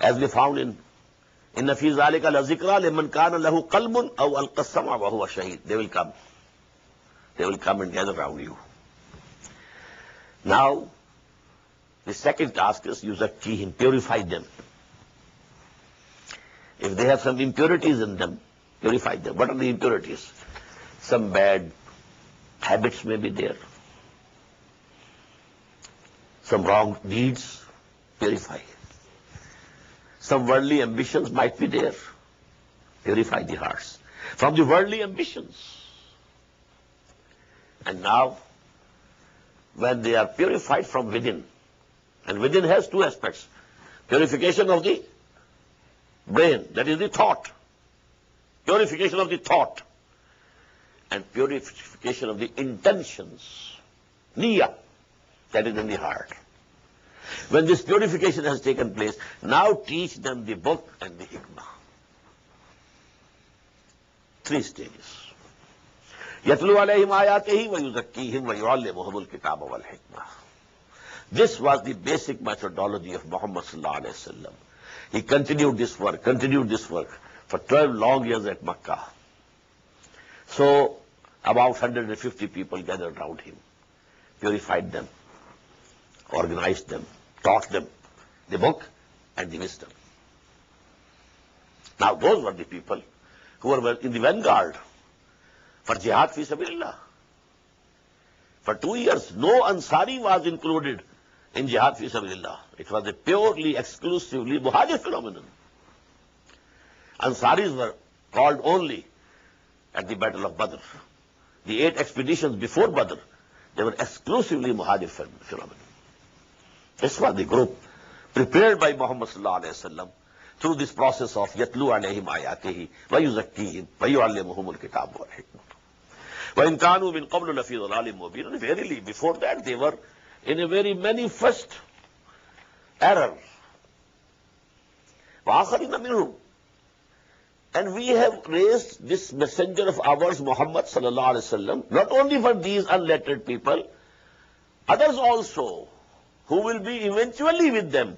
As we found in إِنَّ فِي ذَلِكَ لَذِكْرَى لِمَنْ كَانَ لَهُ قَلْبٌ أَوْ أَلْقَى السَّمْعَ وَهُوَ شَهِيدٌ. They will come. They will come and gather around you. Now, the second task is yuzakkihim, purify them. If they have some impurities in them, purify them. What are the impurities? Some bad habits may be there. Some wrong deeds, purify. Some worldly ambitions might be there. Purify the hearts from the worldly ambitions. And now, when they are purified from within, and within has 2 aspects. Purification of the brain, that is the thought. Purification of the thought. And purification of the intentions. Niyya, that is in the heart. When this purification has taken place, now teach them the book and the hikmah. 3 stages. يَتْلُو عَلَيْهِمْ آيَاتِهِ وَيُزَكِّيهِمْ وَيُعَلِّمُهُمُ الْكِتَابَ وَالْحِكْمَةَ. This was the basic methodology of Muhammad sallallahu alayhi wa sallam. He continued this work for 12 long years at Makkah. So, about 150 people gathered around him, purified them, organized them, taught them the book and the wisdom. Now, those were the people who were in the vanguard for jihad fi sabilillah. For 2 years, no Ansari was included in jihad fi sabilillah. It was a purely, exclusively Muhajir phenomenon. Ansaris were called only at the Battle of Badr. The 8 expeditions before Badr, they were exclusively Muhajir phenomenon. This was the group prepared by Muhammad sallallahu alayhi wa sallam through this process of yatlu alayhim ayatihi wa yuzakkihim wa yu'allimuhum al-kitab wal hikmah. وَإِنْ كَانُوا مِنْ قَبْلُ لَفِي ضَلَالٍ مُبِينٍ. And verily, before that, they were in a very manifest error. وَآخَرِينَ مِنْهُمْ. And we have raised this messenger of ours, Muhammad sallallahu alaihi wasallam, not only for these unlettered people, others also, who will be eventually with them,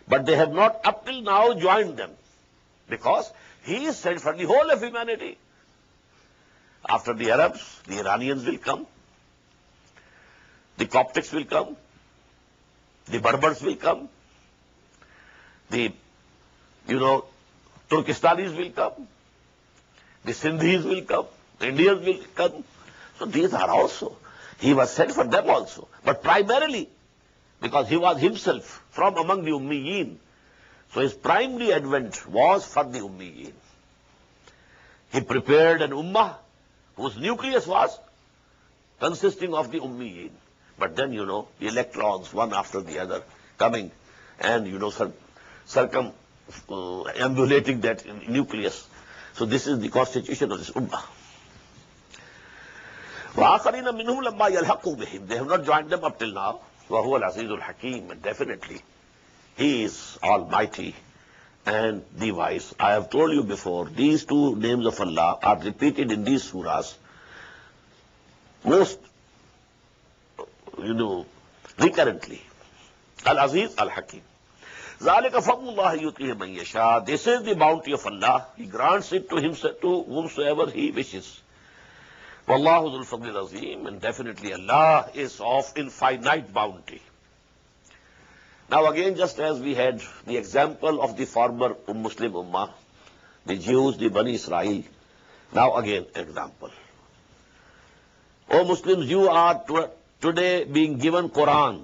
but they have not up till now joined them, because he is sent for the whole of humanity. After the Arabs, the Iranians will come, the Coptics will come, the Berbers will come, the, Turkistanis will come, the Sindhis will come, the Indians will come. So these are also, he was sent for them also. But primarily, because he was himself from among the Ummiyeen, so his primary advent was for the Ummiyeen. He prepared an Ummah whose nucleus was consisting of the Ummiyeen. But then, the electrons, one after the other, coming and, circumambulating that nucleus. So this is the constitution of this Ummah. وَآخَرِينَ مِنْهُمْ لَمَّا يَلْحَقُوا بِهِمْ. They have not joined them up till now. وَهُوَ الْعَزِيزُ الْحَكِيمُ. And definitely, he is almighty and the wise. I have told you before, these two names of Allah are repeated in these surahs most, recurrently. Al-Aziz, Al-Hakim. ذَلِكَ فَضْلُ اللَّهِ يُؤْتِيهِ مَن يَشَاءُ. This is the bounty of Allah. He grants it to himself, to whomsoever he wishes. وَاللَّهُ ذُو الْفَضْلِ الْعَظِيمِ. And definitely Allah is of infinite bounty. Now again, just as we had the example of the former Muslim Ummah, the Jews, the Bani Israel, now again example. O Muslims, you are today being given Quran.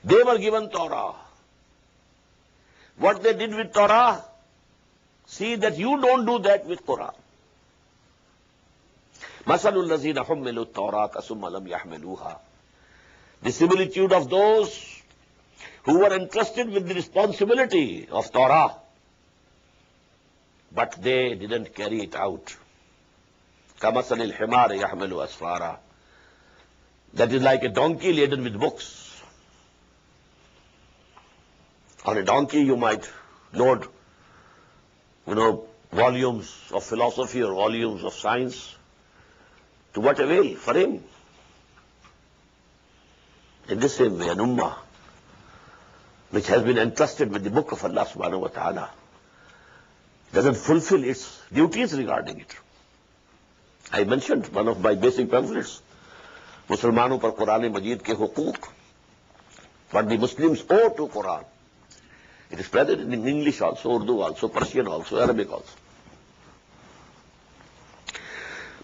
They were given Torah. What they did with Torah, see that you don't do that with Quran. مَثَلُ الَّذِينَ حُمِّلُوا التَّوْرَاةَ ثُمَّ لَمْ يَحْمِلُوهَا. The similitude of those who were entrusted with the responsibility of Torah, but they didn't carry it out. كَمَثَلِ الْحِمَارِ يَحْمِلُ أَسْفَارًا. That is like a donkey laden with books. On a donkey you might load, volumes of philosophy or volumes of science. To what avail for him? In the same way, an ummah which has been entrusted with the book of Allah subhanahu wa ta'ala doesn't fulfill its duties regarding it. I mentioned one of my basic pamphlets, Muslimanun par Qurani Majid ke huquq, what the Muslims owe to Quran. It is present in English also, Urdu also, Persian also, Arabic also.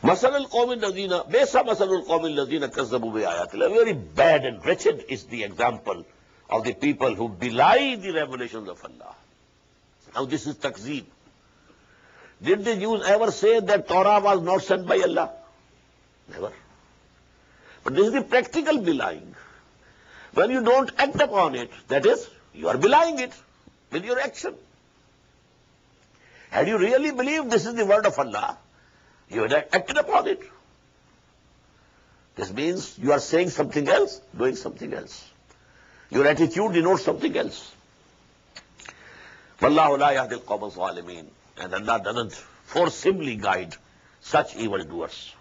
مَثَلُ الْقَوْمِ الَّذِينَ بَئْسَ مَثَلُ الْقَوْمِ الَّذِينَ كَذَّبُوا بِآيَاتِ اللَّهِ. Very bad and wretched is the example of the people who belie the revelations of Allah. Now this is takzeeb. Did the Jews ever say that Torah was not sent by Allah? Never. But this is the practical belying. When you don't act upon it, that is, you are belying it with your action. Had you really believed this is the word of Allah, you had acted upon it. This means you are saying something else, doing something else. Your attitude denotes something else. وَاللَّهُ لَا يَهْدِي الْقَوْمَ الظَّالِمِينَ. And Allah doesn't forcibly guide such evildoers.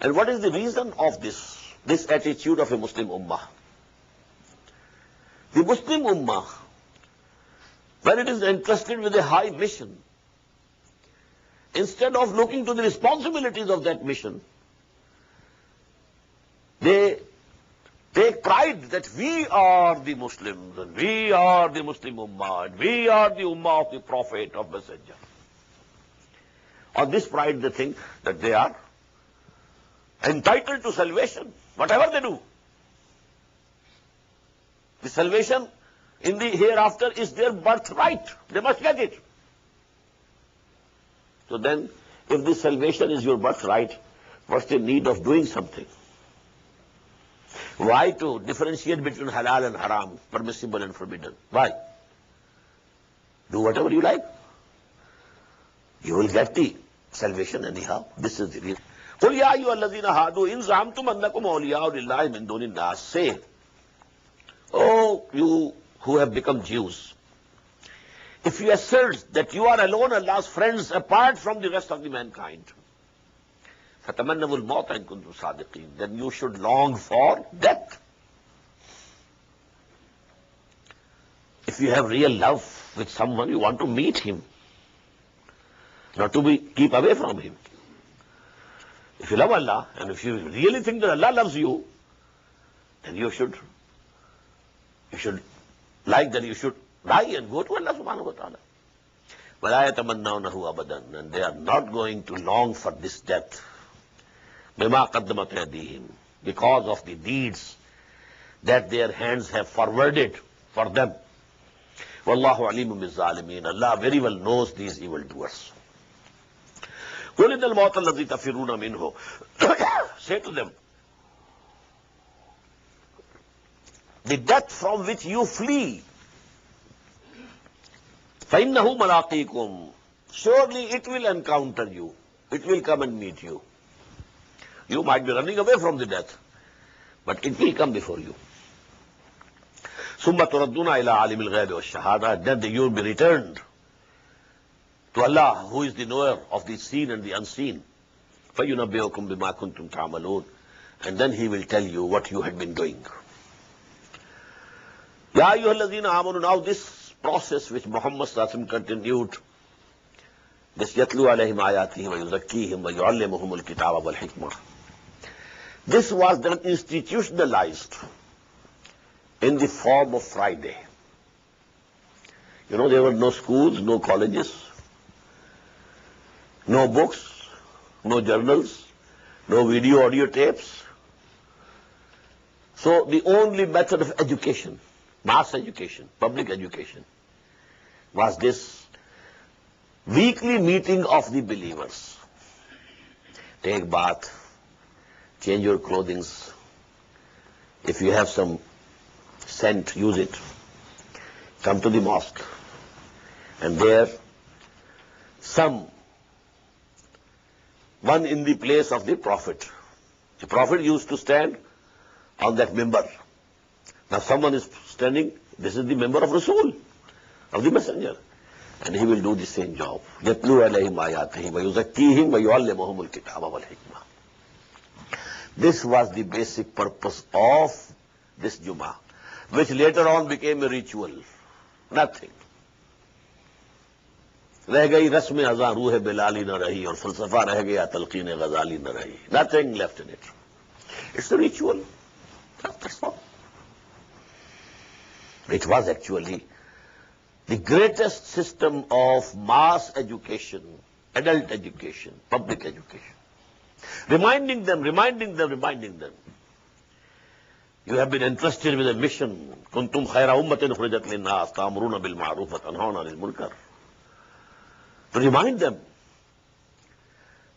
And what is the reason of this attitude of a Muslim Ummah? The Muslim Ummah, when it is entrusted with a high mission, instead of looking to the responsibilities of that mission, they take pride that we are the Muslims, and we are the Muslim Ummah, and we are the Ummah of the Prophet, of Messenger. On this pride they think that they are entitled to salvation, whatever they do. The salvation in the hereafter is their birthright. They must get it. So then, if this salvation is your birthright, what's the need of doing something? Why to differentiate between halal and haram, permissible and forbidden? Why? Do whatever you like. You will get the salvation anyhow. This is the reason. قُلْ يَا أَيُّهَا الَّذِينَ هَادُوا إِنْ زَعَمْتُمْ أَنَّكُمْ أَوْلِيَاءُ لِلَّهِ مِنْ دُونِ النَّاسِ. Say, oh, you who have become Jews, if you assert that you are alone Allah's friends apart from the rest of the mankind, فَتَمَنَّوُا الْمَوْتَ إِن كُنتُمْ صَادِقِينَ, then you should long for death. If you have real love with someone, you want to meet him, not to keep away from him. If you love Allah, and if you really think that Allah loves you, then you should like that you should die and go to Allah subhanahu wa ta'ala. وَلَا يَتَمَنَّوْنَهُ أَبَدًا, and they are not going to long for this death. بِمَا قَدَّمَتْ أَيْدِيهِمْ, because of the deeds that their hands have forwarded for them. وَاللَّهُ عَلِيمٌ بِالظَّالِمِينَ, Allah very well knows these evildoers. قُلْ إِنَّ الْمَوْتَ الَّذِي تَفِرُّونَ مِنْهُ, say to them, the death from which you flee, فَإِنَّهُ مَلَاقِيكُمْ, surely it will encounter you, it will come and meet you. You might be running away from the death, but it will come before you. ثُمَّ تُرَدُّونَ إِلَىٰ عَالِمِ الْغَيْبِ وَالشَّهَادَةِ, then you will be returned to Allah, who is the knower of the seen and the unseen. فَيُنَبِّئُكُمْ بِمَا كُنْتُمْ تَعْمَلُونَ, and then He will tell you what you had been doing. يَا أَيُّهَا الَّذِينَ آمَنُوا, now this process which Muhammad sallallahu alaihi wasallam continued, this يَتْلُو عَلَيْهِمْ آيَاتِهِ وَيُزَكِّيهِمْ وَيُعَلِّمُهُمُ الْكِتَابَ وَالْحِكْمَةَ, this was then institutionalized in the form of Friday. You know, there were no schools, no colleges, no books, no journals, no video audio tapes. So the only method of education, mass education, public education, was this weekly meeting of the believers. Take bath, change your clothing. If you have some scent, use it. Come to the mosque. And there, one in the place of the Prophet. The Prophet used to stand on that member. Now someone is standing, this is the member of Rasul, of the Messenger. And he will do the same job. يَتْلُو عَلَيْهِمْ آيَاتِهِ وَيُزَكِّيهِمْ وَيُعَلِّمُهُمُ الْكِتَابَ وَالْحِكْمَةَ. This was the basic purpose of this Jummah, which later on became a ritual. Nothing. रह गई रस्म अज़ां रूह Bilali न रही और फलसफा रह गया तलकीन गजाली न रही. Nothing left in it. It's a ritual. That's all. It was actually the greatest system of mass education, adult education, public education. Reminding them. You have been entrusted with a mission. كنتم خير أمة أخرجت للناس تأمرون بالمعروف وتنهون عن المنكر. To remind them.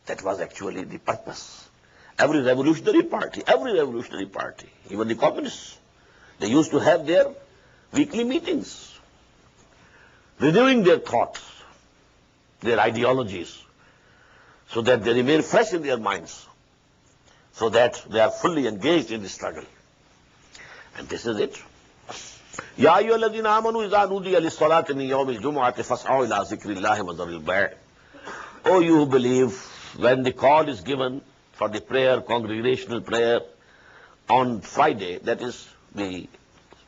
That was actually the purpose. Every revolutionary party, even the communists, they used to have their weekly meetings, renewing their thoughts, their ideologies, so that they remain fresh in their minds, so that they are fully engaged in the struggle. And this is it. يَا أَيُّهَا الَّذِينَ آمَنُوا إِذَا نُودِيَ لِلصَّلَاةِ مِنْ يَوْمِ الْجُمُعَةِ فَاسْعَوْا إِلَىٰ ذِكْرِ اللَّهِ وَذَرُوا الْبَيْعَ. O you who believe, when the call is given for the prayer, congregational prayer on Friday, that is the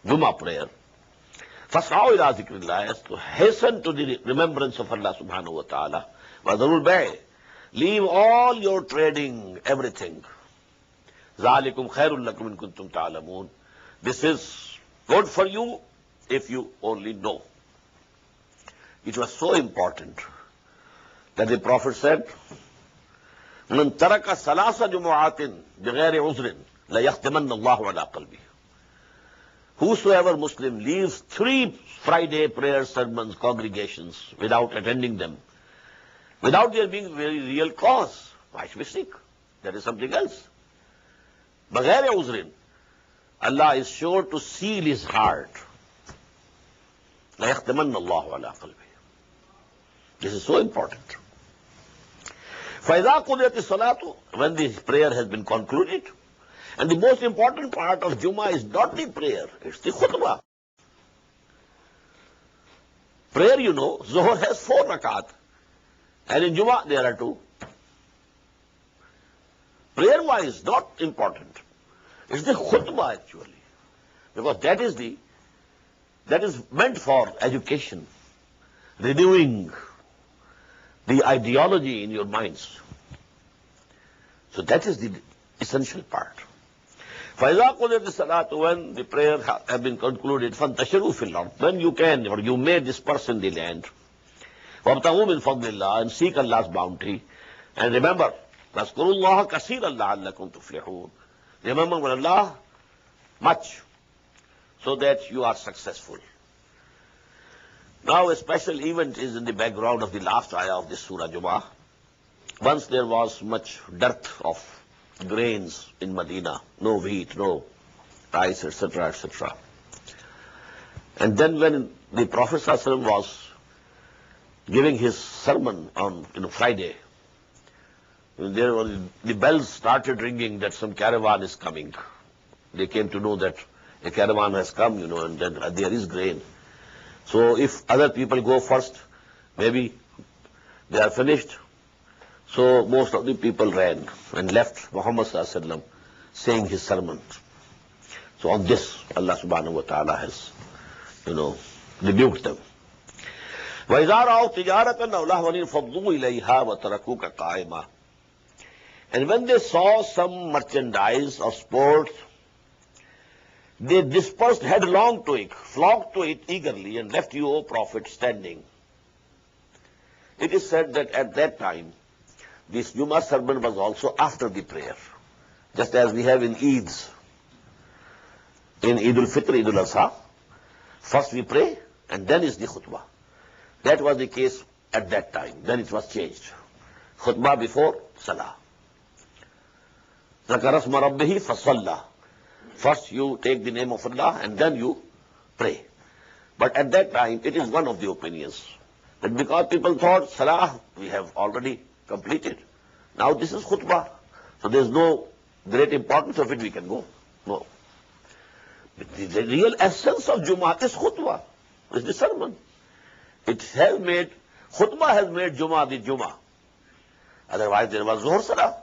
Jummah prayer, فَاسْعَوْا إِلَىٰ ذِكْرِ اللَّهِ, to hasten to the remembrance of Allah subhanahu wa ta'ala. وَذَرُوا الْبَيْعَ, leave all your trading, everything. ذَلِكُمْ خَيْرٌ لَكُمْ إِن كُنتُمْ تَعْلَمُونَ. This is good for you if you only know. It was so important that the Prophet said, مَنْ تَرَكَ ثَلَاثَ جُمُعَاتٍ بِغَيْرِ عُذْرٍ لَيَخْتِمَنَّ اللَّهُ عَلَىٰ قَلْبِهِ. Whosoever Muslim leaves 3 Friday prayer sermons, congregations, without attending them, without there being very real cause, why should we seek? That is something else. بِغَيْرِ عُذْرٍ, Allah is sure to seal his heart. لَيَخْتِمَنَّ اللَّهُ عَلَىٰ قَلْبِهِ. This is so important. فَإِذَا قُضِيَتِ الصَّلَاةُ, when the prayer has been concluded, and the most important part of Jummah is not the prayer, it's the khutbah. Prayer, you know, Zuhr has 4 rakat. And in Jummah there are 2. Prayer-wise, not important. It's the khutbah actually. Because that is meant for education, renewing the ideology in your minds. So that is the essential part. فَإِذَا قُضِيَتِ الصَّلَاةُ, when the prayer has been concluded, فَانْتَشِرُوا فِي الْأَرْضِ, then you can or you may disperse in the land. وَابْتَغُوا مِنْ فَضْلِ اللَّهِ, and seek Allah's bounty. And remember, فَاذْكُرُوا اللَّهَ كَثِيرًا لَعَلَّكُمْ تُفْلِحُونَ. Remember Allah much, so that you are successful. Now a special event is in the background of the last ayah of this Surah Jummah. Once there was much dearth of grains in Medina, no wheat, no rice, etc., etc. And then when the Prophet ﷺ was giving his sermon on Friday, the bells started ringing that some caravan is coming. They came to know that a caravan has come, and then there is grain. So if other people go first, maybe they are finished. So most of the people ran and left Muhammad sallallahu alaihi wasallam saying his sermon. So on this, Allah subhanahu wa ta'ala has, rebuked them. وَإِذَا رَأَوْا تِجَارَةً أَوْ لَهْوًا انفَضُّوا إِلَيْهَا وَتَرَكُوكَ قَائِمًا. And when they saw some merchandise or sports, they dispersed headlong to it, flocked to it eagerly, and left you, O Prophet, standing. It is said that at that time, this Jummah sermon was also after the prayer, just as we have in Eids. In Eid al-Fitr, Eid al-Adha, first we pray, and then is the khutbah. That was the case at that time. Then it was changed. Khutbah before Salah. ذَكَرَ اسْمَ رَبِّهِ فَصَلَّى. First you take the name of Allah and then you pray. But at that time, it is one of the opinions that because people thought Salah we have already completed, now this is khutbah, so there is no great importance of it, we can go. No. The real essence of Jummah is khutbah, is the sermon. Khutbah has made Jummah the Jummah. Otherwise there was Zuhr Salah.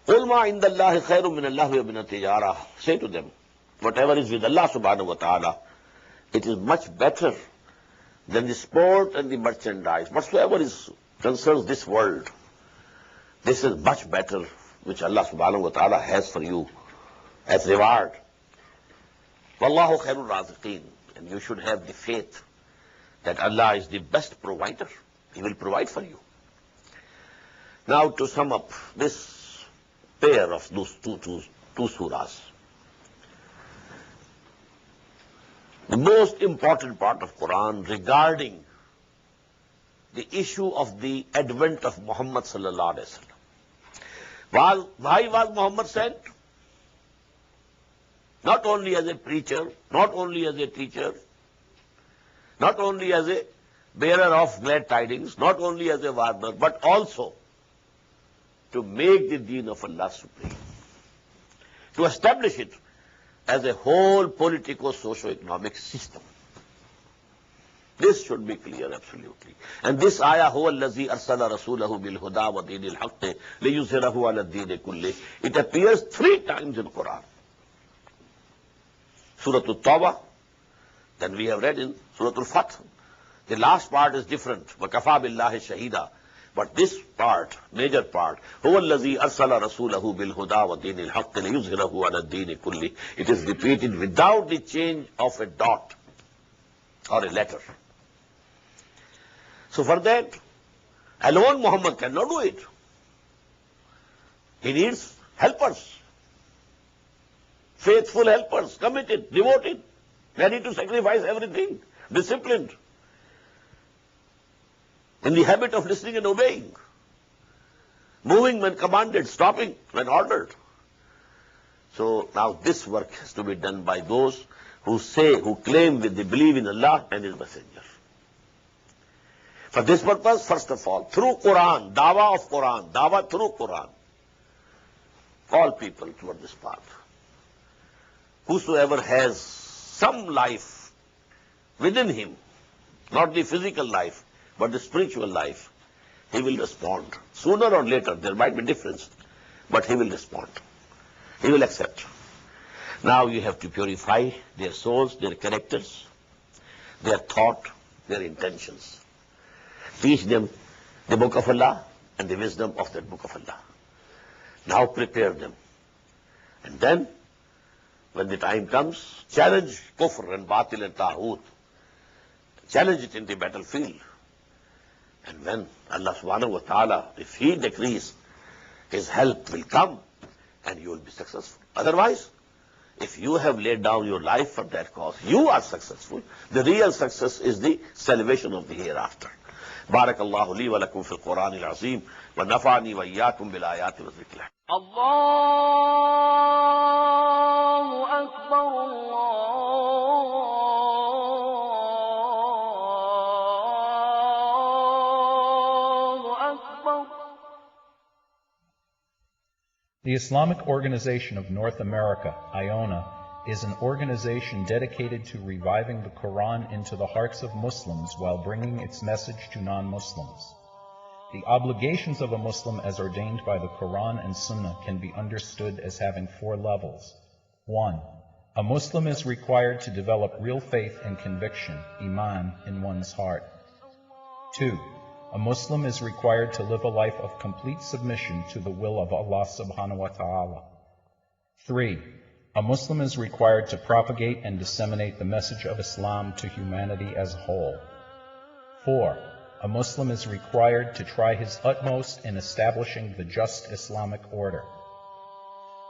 قُلْ مَا عِنْدَ اللَّهِ خَيْرٌ مِّنَ اللَّهِ وَمِنَ التِّجَارَةِ. Say to them, whatever is with Allah subhanahu wa ta'ala, it is much better than the sport and the merchandise. Whatsoever concerns this world, this is much better, which Allah subhanahu wa ta'ala has for you as reward. وَاللَّهُ خَيْرُ الرَّازِقِينَ. And you should have the faith that Allah is the best provider. He will provide for you. Now to sum up this pair of those two surahs. The most important part of Quran regarding the issue of the advent of Muhammad sallallahu alaihi wasallam. Why was Muhammad sent? Not only as a preacher, not only as a teacher, not only as a bearer of glad tidings, not only as a warner, but also to make the deen of Allah supreme, to establish it as a whole politico-socio-economic system. This should be clear, absolutely. And this ayah, هُوَ الَّذِي أَرْسَلَ رَسُولَهُ بِالْهُدَى وَدِينِ الْحَقِّ لِيُظْهِرَهُ عَلَى الدِّينِ كُلِّهِ. It appears 3 times in Quran. Surah At-Tawbah, then we have read in Surah Al-Fath. The last part is different. وَكَفَى بِاللَّهِ شَهِيدًا. But this part, major part, هُوَ الَّذِي أَرْسَلَ رَسُولَهُ بِالْهُدَى وَدِينِ الْحَقِّ لِيُظْهِرَهُ عَلَى الدِّينِ كُلِّهِ. It is repeated without the change of a dot or a letter. So for that, alone Muhammad cannot do it. He needs helpers, faithful helpers, committed, devoted, ready to sacrifice everything, disciplined, in the habit of listening and obeying, moving when commanded, stopping when ordered. So now this work has to be done by those who claim with they believe in Allah and His Messenger. For this purpose, first of all, through Quran, dawah through Quran, call people toward this path. Whosoever has some life within him, not the physical life, but the spiritual life, he will respond. Sooner or later, there might be difference, but he will respond. He will accept. Now you have to purify their souls, their characters, their thought, their intentions. Teach them the book of Allah and the wisdom of that book of Allah. Now prepare them. And then, when the time comes, challenge kufr and batil and taghut. Challenge it in the battlefield. And when Allah subhanahu wa ta'ala, if He decrees, His help will come and you will be successful. Otherwise, if you have laid down your life for that cause, you are successful. The real success is the salvation of the hereafter. بارك الله لي ولكم في القرآن العظيم ونفعني وإياكم بالآيات والذكر. الله أكبر الله أكبر. The Islamic Organization of North America, IONA, is an organization dedicated to reviving the Quran into the hearts of Muslims while bringing its message to non-Muslims. The obligations of a Muslim as ordained by the Quran and Sunnah can be understood as having 4 levels. 1. A Muslim is required to develop real faith and conviction, iman, in one's heart. 2. A Muslim is required to live a life of complete submission to the will of Allah subhanahu wa ta'ala. 3. A Muslim is required to propagate and disseminate the message of Islam to humanity as a whole. 4. A Muslim is required to try his utmost in establishing the just Islamic order.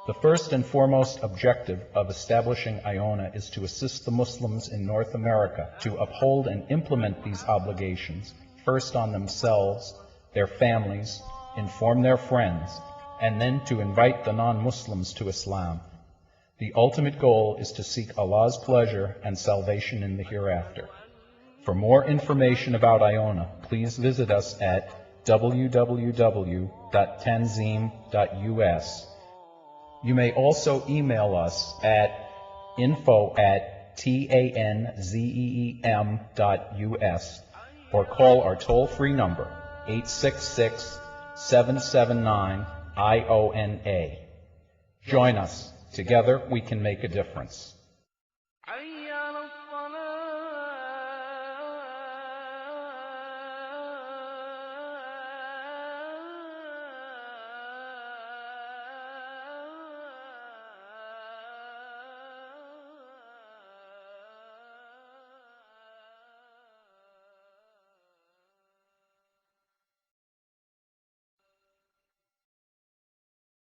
The first and foremost objective of establishing IONA is to assist the Muslims in North America to uphold and implement these obligations, first on themselves, their families, inform their friends, and then to invite the non-Muslims to Islam. The ultimate goal is to seek Allah's pleasure and salvation in the hereafter. For more information about IONA, please visit us at www.tanzim.us. You may also email us at info@tanzeem.us or call our toll-free number 866-779-IONA. Join us. Together we can make a difference.